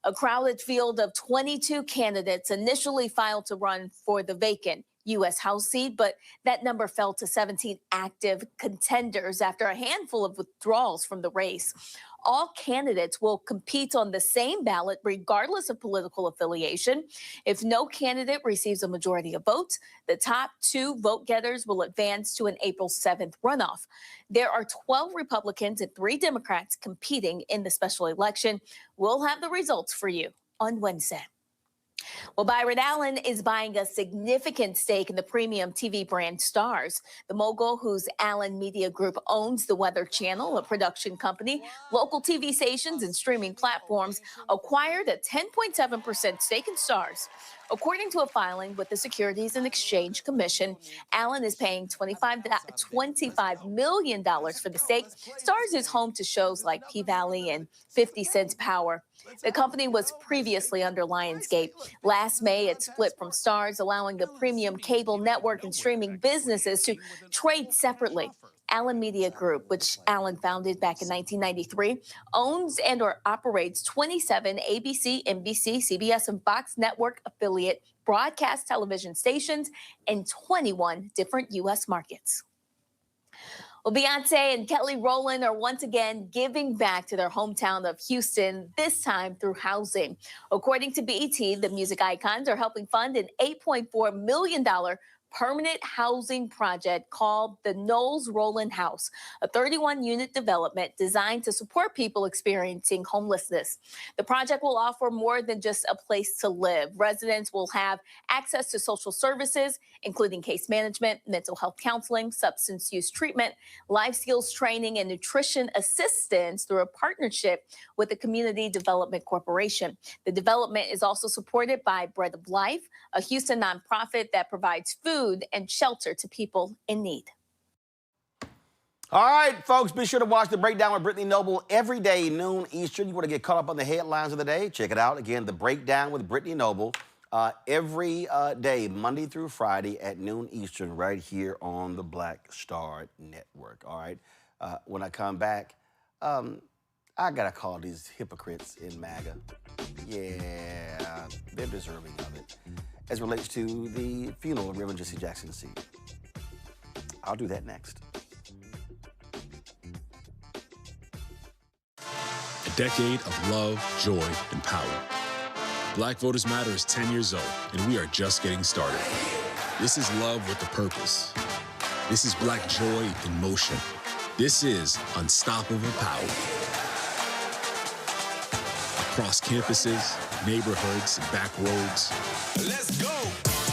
A crowded field of 22 candidates initially filed to run for the vacant U.S. House seat, but that number fell to 17 active contenders after a handful of withdrawals from the race. All candidates will compete on the same ballot regardless of political affiliation. If no candidate receives a majority of votes, the top 2 vote getters will advance to an April 7th runoff. There are 12 Republicans and 3 Democrats competing in the special election. We'll have the results for you on Wednesday. Well, Byron Allen is buying a significant stake in the premium TV brand Starz. The mogul, whose Allen Media Group owns the Weather Channel, a production company, local TV stations, and streaming platforms, acquired a 10.7% stake in Starz. According to a filing with the Securities and Exchange Commission, Allen is paying $25 million for the stake. Starz is home to shows like P-Valley and 50 Cent's Power. The company was previously under Lionsgate. Last May, it split from Starz, allowing the premium cable network and streaming businesses to trade separately. Allen Media Group, which Allen founded back in 1993, owns and or operates 27 ABC, NBC, CBS, and Fox network affiliate broadcast television stations in 21 different U.S. markets. Well, Beyonce and Kelly Rowland are once again giving back to their hometown of Houston, this time through housing. According to BET, the music icons are helping fund an $8.4 million permanent housing project called the Knowles Roland House, a 31-unit development designed to support people experiencing homelessness. The project will offer more than just a place to live. Residents will have access to social services, including case management, mental health counseling, substance use treatment, life skills training, and nutrition assistance through a partnership with the Community Development Corporation. The development is also supported by Bread of Life, a Houston nonprofit that provides food and shelter to people in need. All right, folks, be sure to watch The Breakdown with Brittany Noble every day, noon Eastern. You want to get caught up on the headlines of the day? Check it out. Again, The Breakdown with Brittany Noble every day, Monday through Friday at noon Eastern, right here on the Black Star Network. All right, when I come back, I got to call these hypocrites in MAGA. Yeah, they're deserving of it. As relates to the funeral of Reverend Jackson Sr. I'll do that next. A decade of love, joy, and power. Black Voters Matter is 10 years old, and we are just getting started. This is love with a purpose. This is Black joy in motion. This is unstoppable power. Across campuses, neighborhoods, and back roads. Let's go!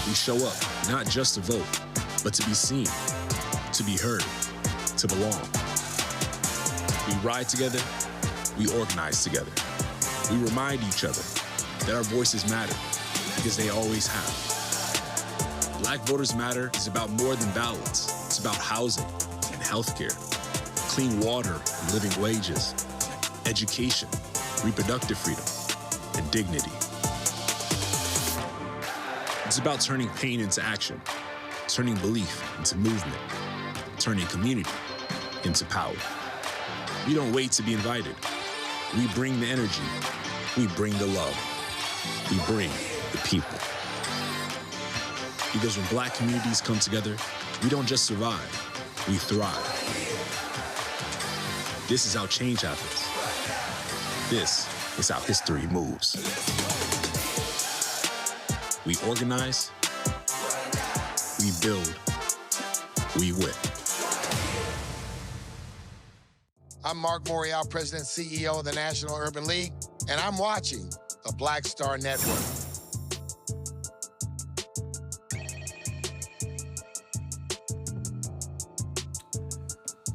We show up, not just to vote, but to be seen, to be heard, to belong. We ride together, we organize together. We remind each other that our voices matter, because they always have. Black Voters Matter is about more than ballots. It's about housing and healthcare, clean water and living wages, education, reproductive freedom, and dignity. It's about turning pain into action, turning belief into movement, turning community into power. We don't wait to be invited. We bring the energy. We bring the love. We bring the people. Because when Black communities come together, we don't just survive, we thrive. This is how change happens. This is how history moves. We organize, we build, we win. I'm Mark Morial, President and CEO of the National Urban League, and I'm watching the Black Star Network.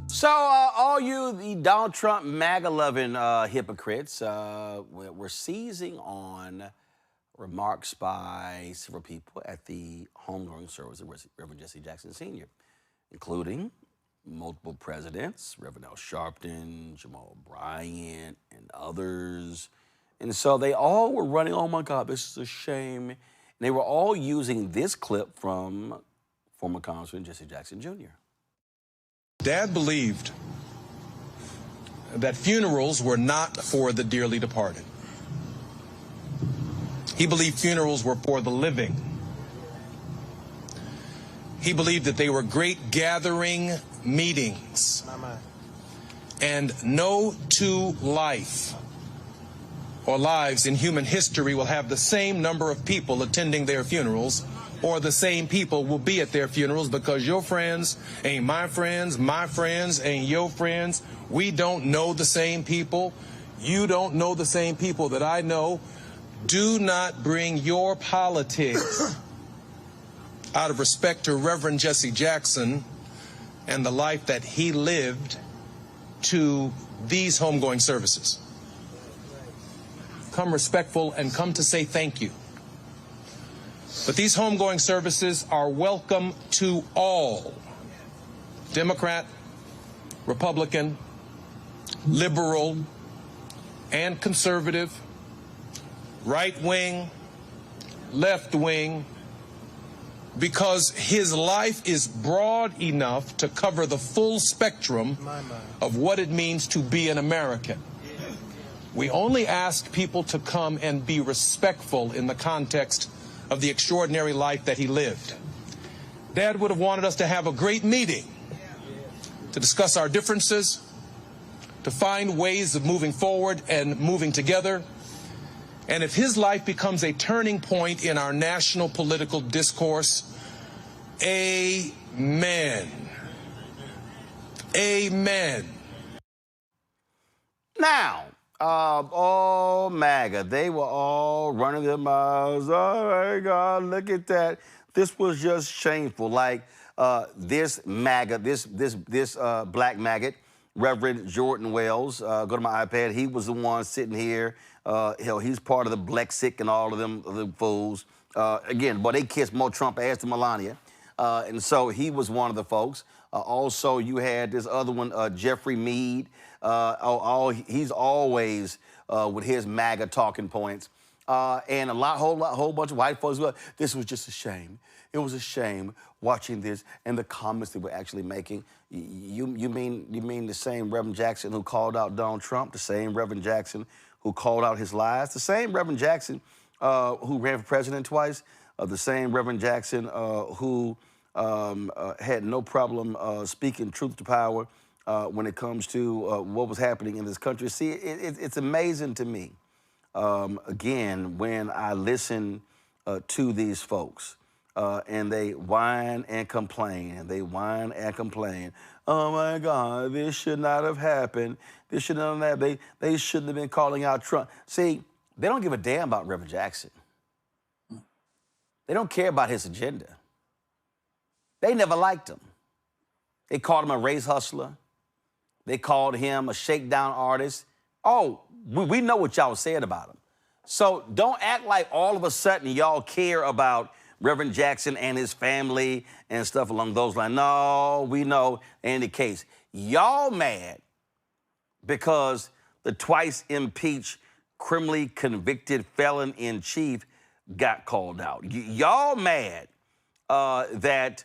So, all you, the Donald Trump MAGA-loving hypocrites, we're seizing on remarks by several people at the homegoing service of Reverend Jackson Sr., including multiple presidents, Reverend Al Sharpton, Jamal Bryant, and others. And so they all were running, oh my God, this is a shame. And they were all using this clip from former Congressman Jesse Jackson Jr. Dad believed that funerals were not for the dearly departed. He believed funerals were for the living. He believed that they were great gathering meetings. And no two lives in human history will have the same number of people attending their funerals, or the same people will be at their funerals, because your friends ain't my friends ain't your friends. We don't know the same people. You don't know the same people that I know. Do not bring your politics out of respect to Reverend Jesse Jackson and the life that he lived to these homegoing services. Come respectful and come to say thank you. But these homegoing services are welcome to all, Democrat, Republican, liberal, and conservative, right wing, left wing, because his life is broad enough to cover the full spectrum of what it means to be an American. We only ask people to come and be respectful in the context of the extraordinary life that he lived. Dad would have wanted us to have a great meeting to discuss our differences, to find ways of moving forward and moving together. And if his life becomes a turning point in our national political discourse, Amen. Amen. Now, oh, MAGA, they were all running their mouths. Oh, my God, look at that. This was just shameful. Like this MAGA, this black maggot, Reverend Jordan Wells, go to my iPad, he was the one sitting here. He's part of the Blexic and all of them the fools. Again, boy, they kissed more Trump ass than Melania. And so he was one of the folks. Also, you had this other one, Jeffrey Meade. He's always with his MAGA talking points. And whole bunch of white folks. This was just a shame. It was a shame watching this and the comments they were actually making. You mean the same Reverend Jackson who called out Donald Trump, the same Reverend Jackson who called out his lies, the same Reverend Jackson who ran for president twice, the same Reverend Jackson who had no problem speaking truth to power when it comes to what was happening in this country. See, it's amazing to me, again, when I listen to these folks and they whine and complain, and they whine and complain. Oh, my God, this should not have happened. This should not have happened. They shouldn't have been calling out Trump. See, they don't give a damn about Reverend Jackson. They don't care about his agenda. They never liked him. They called him a race hustler. They called him a shakedown artist. Oh, we know what y'all said about him. So don't act like all of a sudden y'all care about Reverend Jackson and his family and stuff along those lines. No, we know in the case. Y'all mad because the twice-impeached, criminally convicted felon-in-chief got called out. Y'all mad that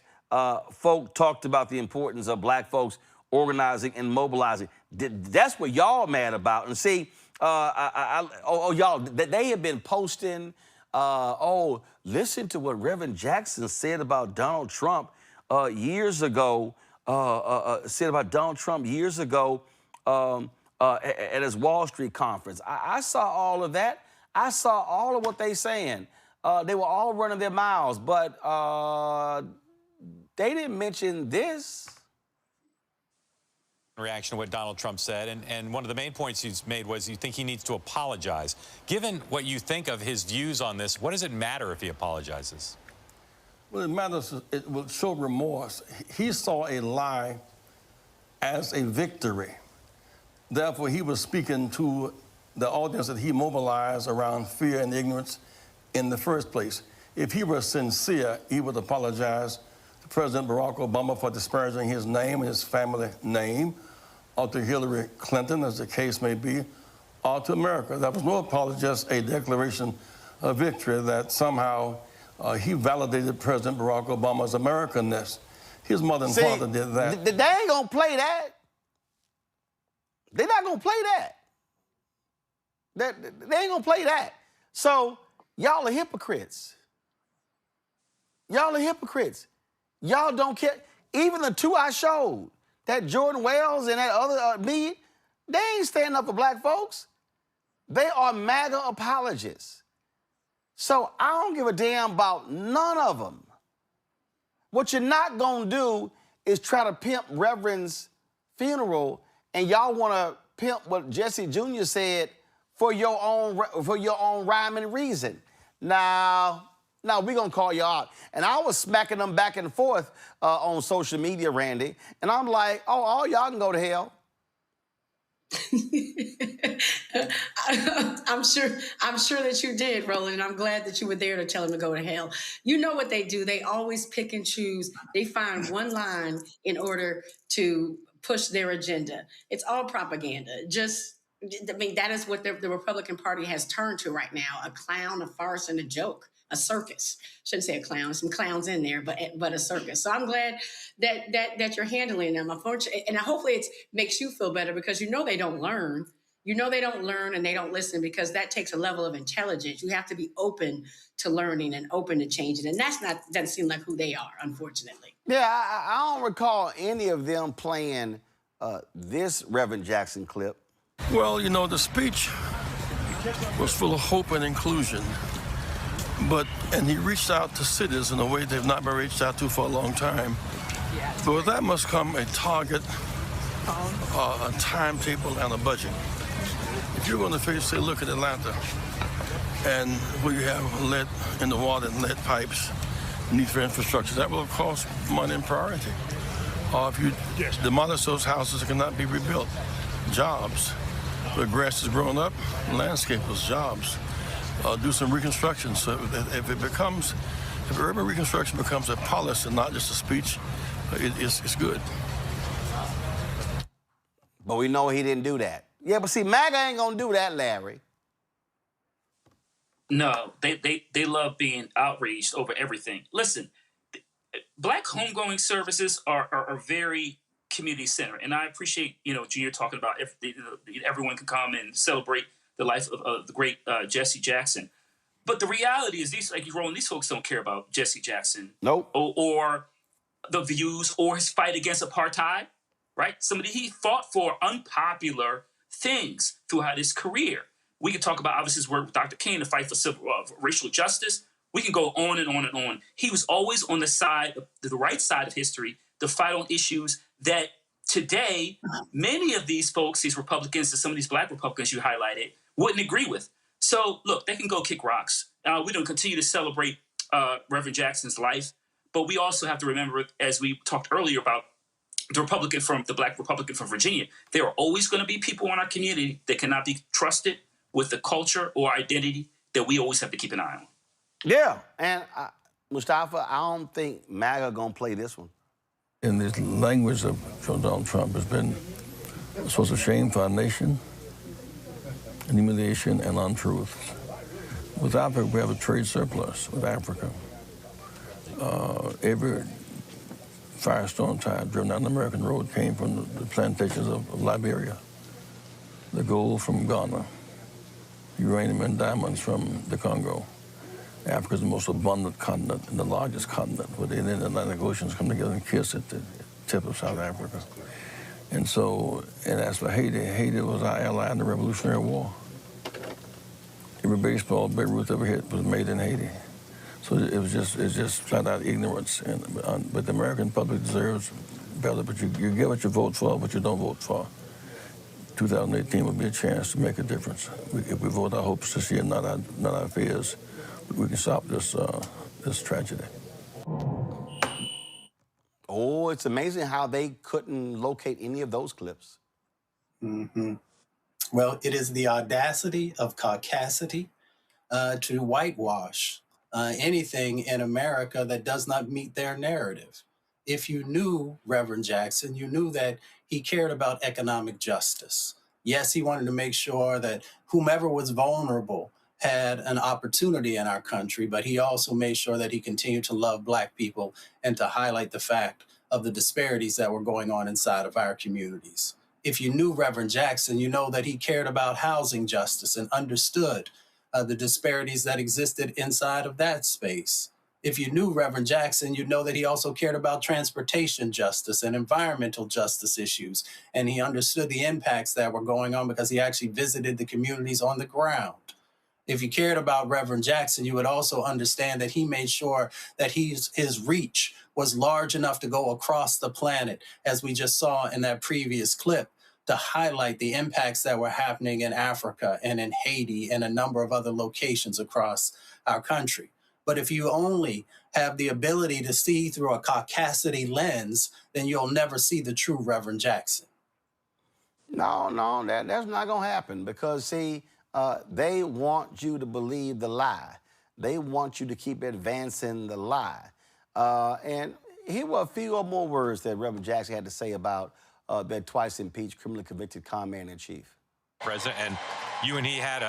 folk talked about the importance of black folks organizing and mobilizing. That's what y'all mad about. And see, y'all, they have been posting, listen to what Reverend Jackson said about Donald Trump years ago, at his Wall Street conference. I saw all of that. I saw all of what they saying. They were all running their mouths, but they didn't mention this. Reaction to what Donald Trump said, and one of the main points he's made was you think he needs to apologize. Given what you think of his views on this, what does it matter if he apologizes? Well, it matters, it will show remorse. He saw a lie as a victory. Therefore, he was speaking to the audience that he mobilized around fear and ignorance in the first place. If he were sincere, he would apologize to President Barack Obama for disparaging his name and his family name, or to Hillary Clinton, as the case may be, or to America. That was no apology, just a declaration of victory that somehow he validated President Barack Obama's Americanness. His mother and father did that. They ain't gonna play that. They're not gonna play that. They ain't gonna play that. So y'all are hypocrites. Y'all are hypocrites. Y'all don't care. Even the two I showed, that Jordan Wells and that other me, they ain't standing up for black folks. They are MAGA apologists. So I don't give a damn about none of them. What you're not gonna do is try to pimp Reverend's funeral, and y'all wanna pimp what Jesse Jr. said for your own rhyme and reason. Now, we're going to call you out. And I was smacking them back and forth on social media, Randy. And I'm like, oh, all y'all can go to hell. I'm sure that you did, Roland, and I'm glad that you were there to tell them to go to hell. You know what they do. They always pick and choose. They find one line in order to push their agenda. It's all propaganda. That is what the Republican Party has turned to right now: a clown, a farce, and a joke, a circus. Shouldn't say a clown, some clowns in there, but a circus. So I'm glad that you're handling them. Unfortunately, and hopefully it makes you feel better, because you know they don't learn. You know they don't learn and they don't listen, because that takes a level of intelligence. You have to be open to learning and open to changing, and doesn't seem like who they are, unfortunately. Yeah, I don't recall any of them playing this Reverend Jackson clip. Well, you know, the speech was full of hope and inclusion. And he reached out to cities in a way they've not been reached out to for a long time. But with that must come a target, a timetable, and a budget. If you're going to say, look at Atlanta, and where you have lead in the water and lead pipes, need for infrastructure, that will cost money and priority. Or if you demolish those houses, it cannot be rebuilt. Jobs. Where grass is growing up, landscapers, jobs. Do some reconstruction. So if urban reconstruction becomes a policy, not just a speech, it's good. But we know he didn't do that. Yeah, but see, MAGA ain't gonna do that, Larry. No, they love being outraged over everything. Listen, Black homegoing services are very community-centered, and I appreciate, Junior talking about if everyone can come and celebrate the life of the great Jesse Jackson. But the reality is, Roland, these folks don't care about Jesse Jackson. Nope. Or the views or his fight against apartheid, right? He fought for unpopular things throughout his career. We can talk about, obviously, his work with Dr. King to fight for racial justice. We can go on and on and on. He was always on the right side of history to fight on issues that today, many of these folks, these Republicans, and some of these Black Republicans you highlighted, wouldn't agree with. So, look, they can go kick rocks. We don't continue to celebrate Reverend Jackson's life, but we also have to remember, as we talked earlier about the Black Republican from Virginia, there are always going to be people in our community that cannot be trusted with the culture or identity that we always have to keep an eye on. Yeah, and Mustafa, I don't think MAGA gonna play this one. In this language of Donald Trump has been a source of shame for our nation, and humiliation and untruth. With Africa, we have a trade surplus with Africa. Every firestorm tide driven down the American road came from the plantations of Liberia, the gold from Ghana, uranium and diamonds from the Congo. Africa is the most abundant continent and the largest continent, where the Indian and Atlantic Oceans come together and kiss at the tip of South Africa. And as for Haiti, Haiti was our ally in the Revolutionary War. Every baseball Beirut ever hit was made in Haiti. So it's just flat out ignorance. But the American public deserves better. But you get what you vote for, what you don't vote for. 2018 will be a chance to make a difference. If we vote our hopes this year, not our fears, we can stop this tragedy. Oh, it's amazing how they couldn't locate any of those clips. Mm-hmm. Well, it is the audacity of caucasity to whitewash anything in America that does not meet their narrative. If you knew Reverend Jackson, you knew that he cared about economic justice. Yes, he wanted to make sure that whomever was vulnerable had an opportunity in our country, but he also made sure that he continued to love Black people and to highlight the fact of the disparities that were going on inside of our communities. If you knew Reverend Jackson, you know that he cared about housing justice and understood the disparities that existed inside of that space. If you knew Reverend Jackson, you know that he also cared about transportation justice and environmental justice issues, and he understood the impacts that were going on because he actually visited the communities on the ground. If you cared about Reverend Jackson, you would also understand that he made sure that his reach was large enough to go across the planet, as we just saw in that previous clip, to highlight the impacts that were happening in Africa and in Haiti and a number of other locations across our country. But if you only have the ability to see through a caucasity lens, then you'll never see the true Reverend Jackson. No, that's not going to happen because, see, they want you to believe the lie. They want you to keep advancing the lie. And here were a few more words that Reverend Jackson had to say about that twice-impeached, criminally convicted commander-in-chief. President, and you and he had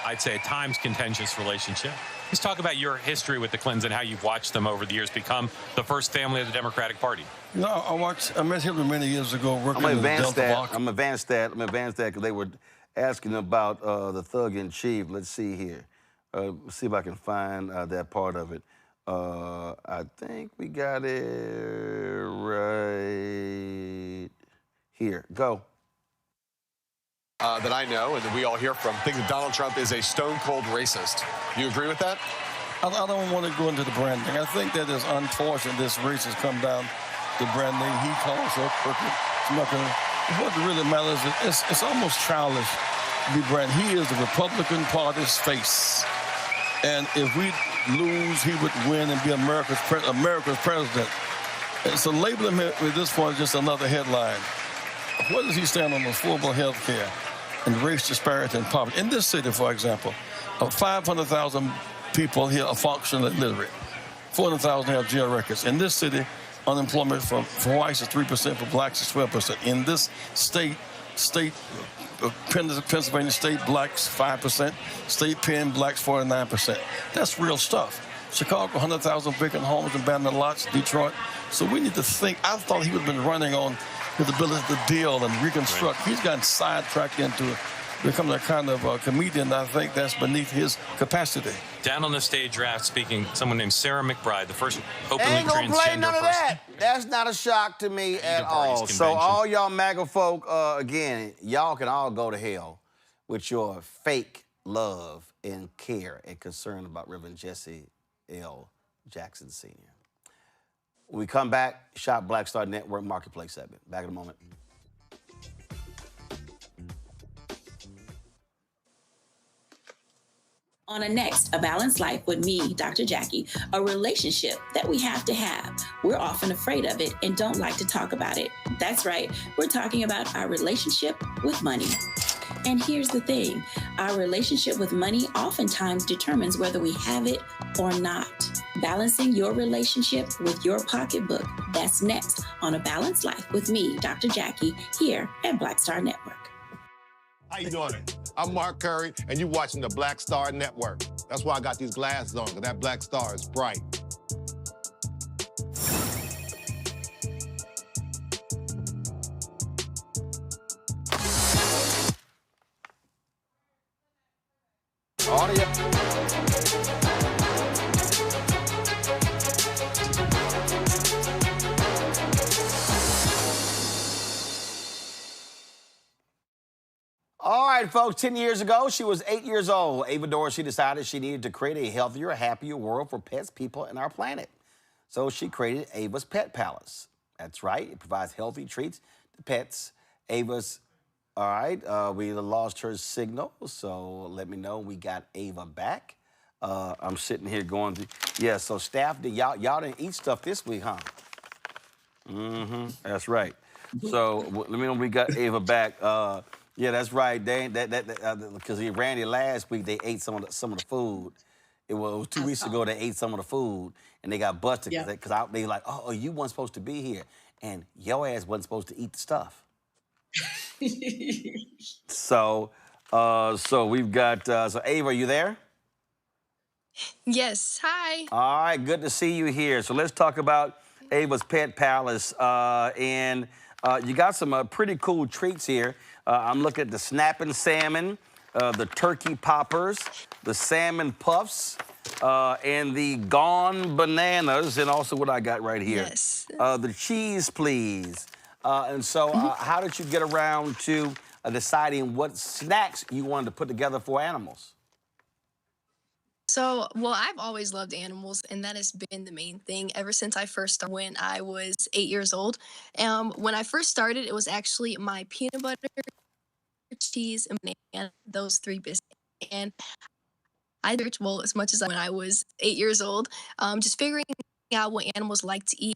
I'd say, a times contentious relationship. Let's talk about your history with the Clintons and how you've watched them over the years become the first family of the Democratic Party. You know, I met Hitler many years ago working in the Delta Block. I'm advanced that because they were asking about the thug-in-chief. Let's see here. See if I can find that part of it. I think we got it right here. Go. That I know and that we all hear from think that Donald Trump is a stone-cold racist. Do you agree with that? I don't want to go into the branding. I think that is unfortunate this race has come down to branding. He calls her crooked, smucking. What really matters is it's almost childish to be branded. He is the Republican Party's face. And if we lose, he would win and be America's president. And so labeling him at this point is just another headline. Where does he stand on affordable health care and race disparity and poverty? In this city, for example, 500,000 people here are functionally illiterate. 400,000 have jail records. In this city, unemployment for whites is 3%, for blacks is 12%. In this state, Pennsylvania state, blacks 5%, state Penn, blacks 49%. That's real stuff. Chicago, 100,000 vacant homes and abandoned lots, Detroit. So we need to think. I thought he would have been running on his ability to deal and reconstruct. Right. He's gotten sidetracked into becoming a kind of a comedian. I think that's beneath his capacity. Down on the stage draft speaking, someone named Sarah McBride, the first openly Ain't gonna play transgender none of person. that. That's not a shock to me at all. Convention. So all y'all MAGA folk, again, y'all can all go to hell with your fake love and care and concern about Reverend Jesse L. Jackson Sr. When we come back, Shop Black Star Network Marketplace segment. Back in a moment. On a next, A Balanced Life with me, Dr. Jackie, a relationship that we have to have. We're often afraid of it and don't like to talk about it. That's right, we're talking about our relationship with money. And here's the thing, our relationship with money oftentimes determines whether we have it or not. Balancing your relationship with your pocketbook, that's next on A Balanced Life with me, Dr. Jackie, here at Black Star Network. How you doing? I'm Mark Curry, and you're watching the Black Star Network. That's why I got these glasses on, because that black star is bright. All right, folks, 10 years ago, she was 8 years old. Ava Dorsey decided she needed to create a healthier, happier world for pets, people, and our planet. So she created Ava's Pet Palace. That's right, it provides healthy treats to pets. Ava's, all right, we lost her signal, so let me know we got Ava back. I'm sitting here going through, yeah, so staff, y'all didn't eat stuff this week, huh? Mm-hmm, that's right. So let me know we got Ava back. Yeah, that's right. They because Randy last week they ate some of the food. It was 2 weeks ago they ate some of the food and they got busted because they like, oh, you weren't supposed to be here and your ass wasn't supposed to eat the stuff. So we've got so Ava, are you there? Yes. Hi. All right, good to see you here. So let's talk about Ava's Pet Palace and you got some pretty cool treats here. I'm looking at the snapping salmon, the turkey poppers, the salmon puffs, and the gone bananas, and also what I got right here. Yes. The cheese, please. And so how did you get around to deciding what snacks you wanted to put together for animals? So, well, I've always loved animals, and that has been the main thing ever since I first started when I was 8 years old. When I first started, it was actually my peanut butter, cheese, and banana, those three biscuits. And I did well as much as when I was 8 years old, just figuring out what animals like to eat,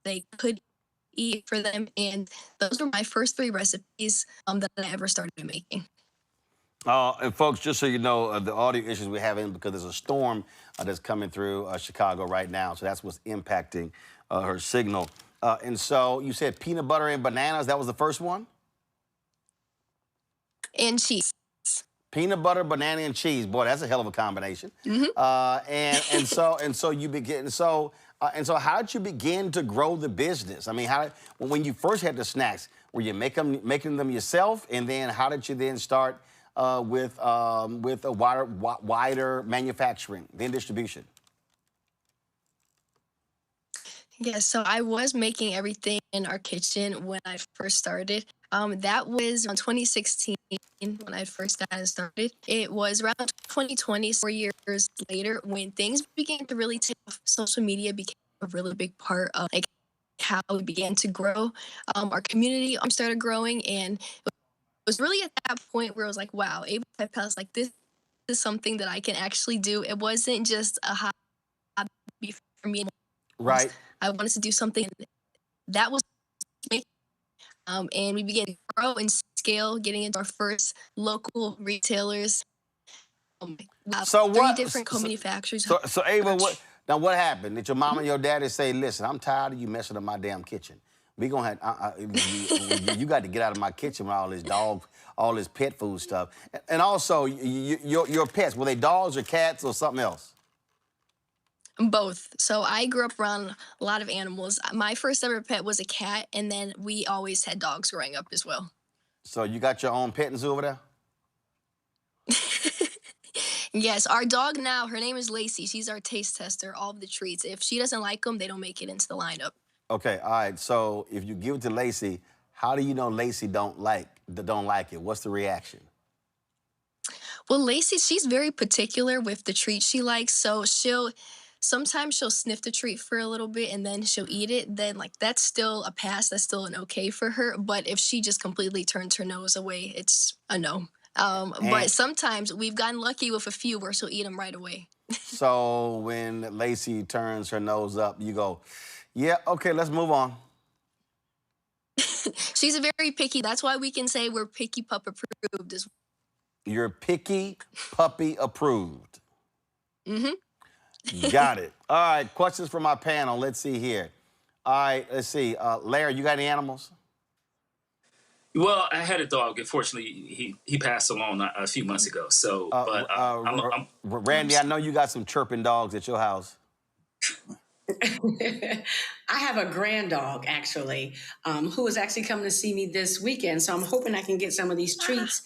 they could eat for them. And those were my first three recipes that I ever started making. And folks, just so you know, the audio issues we're having because there's a storm that's coming through Chicago right now. So that's what's impacting her signal. And so you said peanut butter and bananas. That was the first one? And cheese. Peanut butter, banana, and cheese. Boy, that's a hell of a combination. And so you begin. So how did you begin to grow the business? I mean, when you first had the snacks, were you making them yourself? And then how did you then start with a wider manufacturing, then distribution? Yeah, so I was making everything in our kitchen when I first started. That was on 2016 when I first got started. It was around 2020, 4 years later, when things began to really take off. Social media became a really big part of like how we began to grow. Our community started growing, and it was really at that point where I was like, wow, Able Pet Pals, like this is something that I can actually do. It wasn't just a hobby for me. Right. I wanted to do something that was me. And we began to grow and scale, getting into our first local retailers. We have So 3 what? different co-manufacturers. So Ava, what happened? Did your mom and your daddy say, "Listen, I'm tired of you messing up my damn kitchen. We gonna have you got to get out of my kitchen with all this pet food stuff, and also your pets, were they dogs or cats or something else?" Both. So I grew up around a lot of animals. My first ever pet was a cat, and then we always had dogs growing up as well. So you got your own petting zoo over there? Yes, our dog now, her name is Lacey. She's our taste tester, all of the treats. If she doesn't like them, they don't make it into the lineup. Okay, all right. So if you give it to Lacey, how do you know Lacey don't like it? What's the reaction? Well, Lacey, she's very particular with the treats she likes. So sometimes she'll sniff the treat for a little bit and then she'll eat it. Then like that's still a pass. That's still an okay for her. But if she just completely turns her nose away, it's a no. But sometimes we've gotten lucky with a few where she'll eat them right away. So when Lacey turns her nose up, you go, yeah, okay, let's move on. She's a very picky. That's why we can say we're picky pup approved as well. You're picky puppy approved. Mm-hmm. Got it. All right, questions from my panel. Let's see here. All right, let's see. Larry, you got any animals? Well, I had a dog. Unfortunately, he passed along a few months ago. So, Randy, I know you got some chirping dogs at your house. I have a grand dog, actually, who is actually coming to see me this weekend. So I'm hoping I can get some of these treats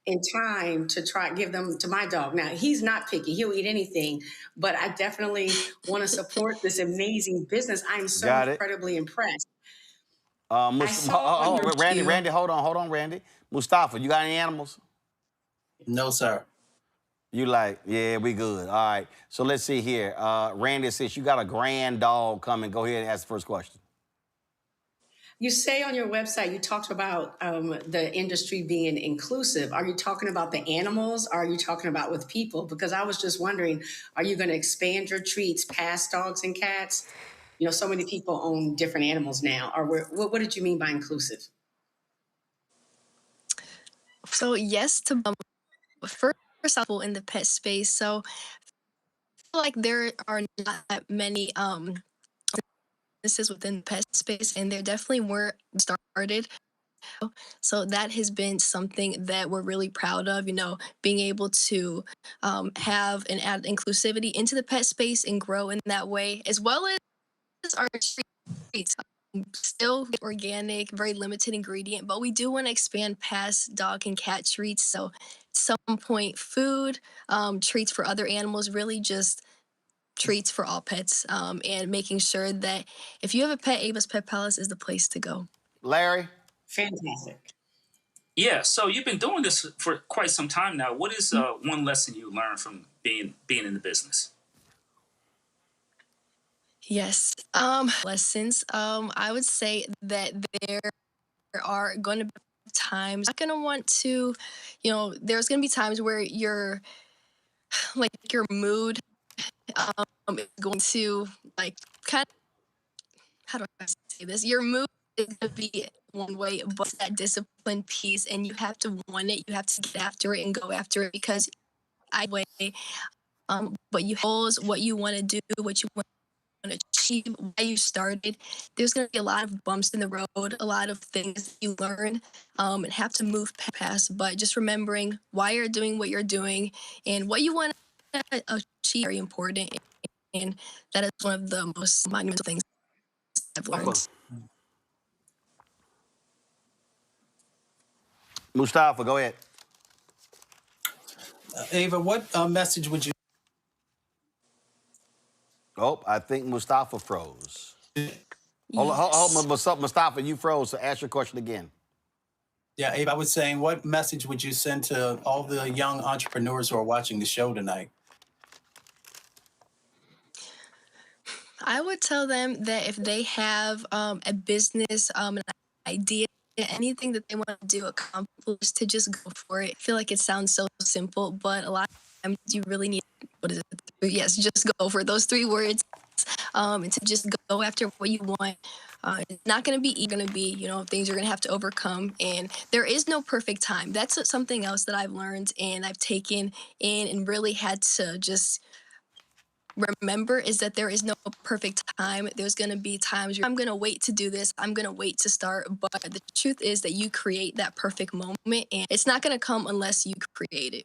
in time to give them to my dog. Now, he's not picky. He'll eat anything, but I definitely want to support this amazing business. I'm so incredibly impressed. Randy, hold on, Randy. Mustafa, you got any animals? No, sir. You like, yeah, we good. All right. So let's see here. Randy says you got a grand dog coming. Go ahead and ask the first question. You say on your website, you talked about the industry being inclusive. Are you talking about the animals? Or are you talking about with people? Because I was just wondering, are you going to expand your treats past dogs and cats? You know, so many people own different animals now. Or what did you mean by inclusive? So yes, first of all, in the pet space. So I feel like there are not that many businesses within the pet space, and there definitely weren't started. So that has been something that we're really proud of, you know, being able to have and add inclusivity into the pet space and grow in that way, as well as our treats. Still organic, very limited ingredient, but we do want to expand past dog and cat treats. So at some point, food, treats for other animals, really just treats for all pets, and making sure that if you have a pet, Ava's Pet Palace is the place to go. Larry? Fantastic. Yeah, so you've been doing this for quite some time now. What is one lesson you learned from being in the business? Yes. Lessons. I would say that there are going to be times I'm going to want to, you know, there's going to be times where your mood is going to like kind of, how do I say this? Your mood is going to be one way, but it's that discipline piece, and you have to want it. You have to get after it and go after it because but you goals, what you want to do, what you want to achieve, why you started. There's going to be a lot of bumps in the road, a lot of things you learn and have to move past. But just remembering why you're doing what you're doing and what you want to achieve is very important. And that is one of the most monumental things I've learned. Mustafa, go ahead. Ava, what message would you? Oh, I think Mustafa froze. Hold on, Mustafa, you froze, so ask your question again. Yeah, Abe, I was saying, what message would you send to all the young entrepreneurs who are watching the show tonight? I would tell them that if they have a business, an idea, anything that they want to do, accomplish, to just go for it. I feel like it sounds so simple, but a lot of times you really need, what is it? Yes, just go for those 3 words, and to just go after what you want. It's not going to be going to be, things you're going to have to overcome. And there is no perfect time. That's something else that I've learned and I've taken in and really had to just remember, is that there is no perfect time. There's going to be times I'm going to wait to do this. I'm going to wait to start. But the truth is that you create that perfect moment, and it's not going to come unless you create it.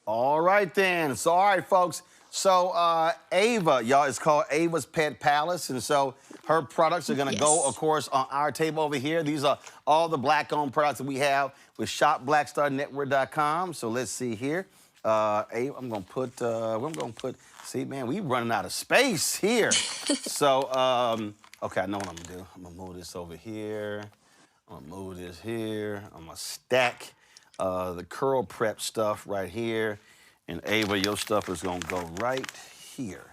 All right, then. So, all right, folks. So, Ava, y'all, it's called Ava's Pet Palace. And so her products are going to go, of course, on our table over here. These are all the Black-owned products that we have with shopblackstarnetwork.com. So let's see here. Ava, I'm going to put, see, man, we running out of space here. So, okay, I know what I'm going to do. I'm going to move this over here. I'm going to move this here. I'm going to stack the curl prep stuff right here. And Ava, your stuff is going to go right here.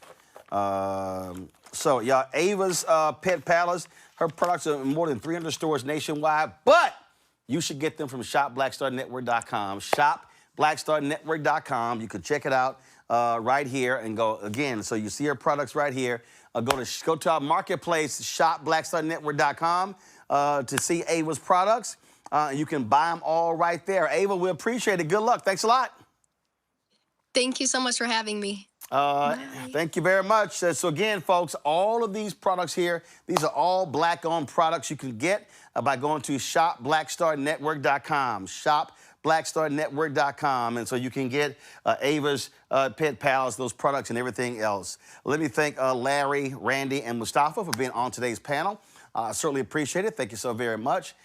So, y'all, Ava's Pet Palace, her products are in more than 300 stores nationwide, but you should get them from shopblackstarnetwork.com. Shopblackstarnetwork.com. You can check it out right here and go, again, so you see her products right here. Go to our marketplace, shopblackstarnetwork.com, to see Ava's products. You can buy them all right there. Ava, we appreciate it. Good luck. Thanks a lot. Thank you so much for having me. Thank you very much. So again, folks, all of these products here, these are all Black-owned products you can get by going to shopblackstarnetwork.com. Shopblackstarnetwork.com. And so you can get Ava's Pet Pals, those products and everything else. Let me thank Larry, Randy, and Mustafa for being on today's panel. I certainly appreciate it. Thank you so very much.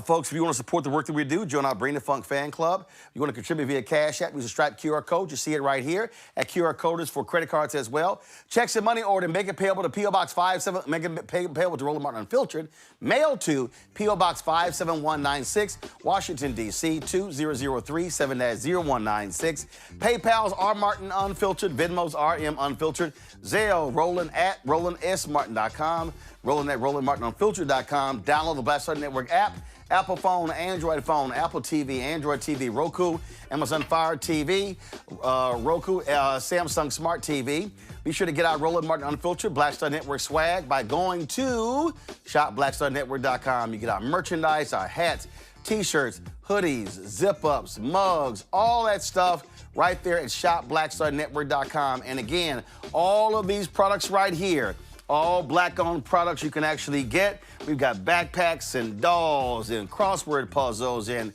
Folks, if you want to support the work that we do, join our Bring the Funk fan club. You want to contribute via Cash App, use a Stripe QR code. You see it right here. That QR code is for credit cards as well. Checks and money order, make it payable to P.O. Box 57, make it payable to Roland Martin Unfiltered. Mail to P.O. Box 57196, Washington, D.C. 2003-7-0196. PayPal's R Martin Unfiltered, Venmo's RM Unfiltered, Zelle, Roland at RolandSMartin.com. Roland at RolandMartinUnfiltered.com. Download the Black Star Network app. Apple phone, Android phone, Apple TV, Android TV, Roku, Amazon Fire TV, Roku, Samsung Smart TV. Be sure to get our Roland Martin Unfiltered Black Star Network swag by going to shopblackstarnetwork.com. You get our merchandise, our hats, T-shirts, hoodies, zip-ups, mugs, all that stuff right there at shopblackstarnetwork.com. And again, all of these products right here, all Black-owned products you can actually get. We've got backpacks and dolls and crossword puzzles and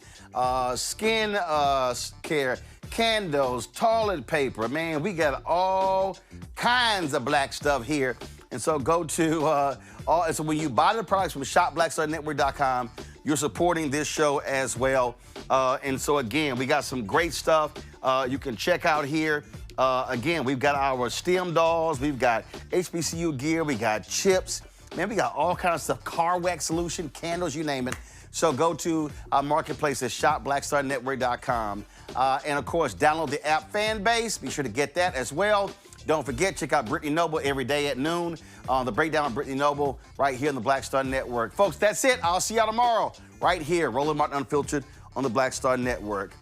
skin care, candles, toilet paper. Man, we got all kinds of Black stuff here. And so go to, so when you buy the products from shopblackstarnetwork.com, you're supporting this show as well. And so again, we got some great stuff you can check out here. Again, we've got our STEM dolls, we've got HBCU gear, we got chips. Man, we got all kinds of stuff, car wax solution, candles, you name it. So go to our marketplace at shopblackstarnetwork.com. And of course, download the app Fanbase. Be sure to get that as well. Don't forget, check out Brittany Noble every day at noon. The breakdown of Brittany Noble right here on the Black Star Network. Folks, that's it. I'll see y'all tomorrow right here, Roland Martin Unfiltered on the Black Star Network.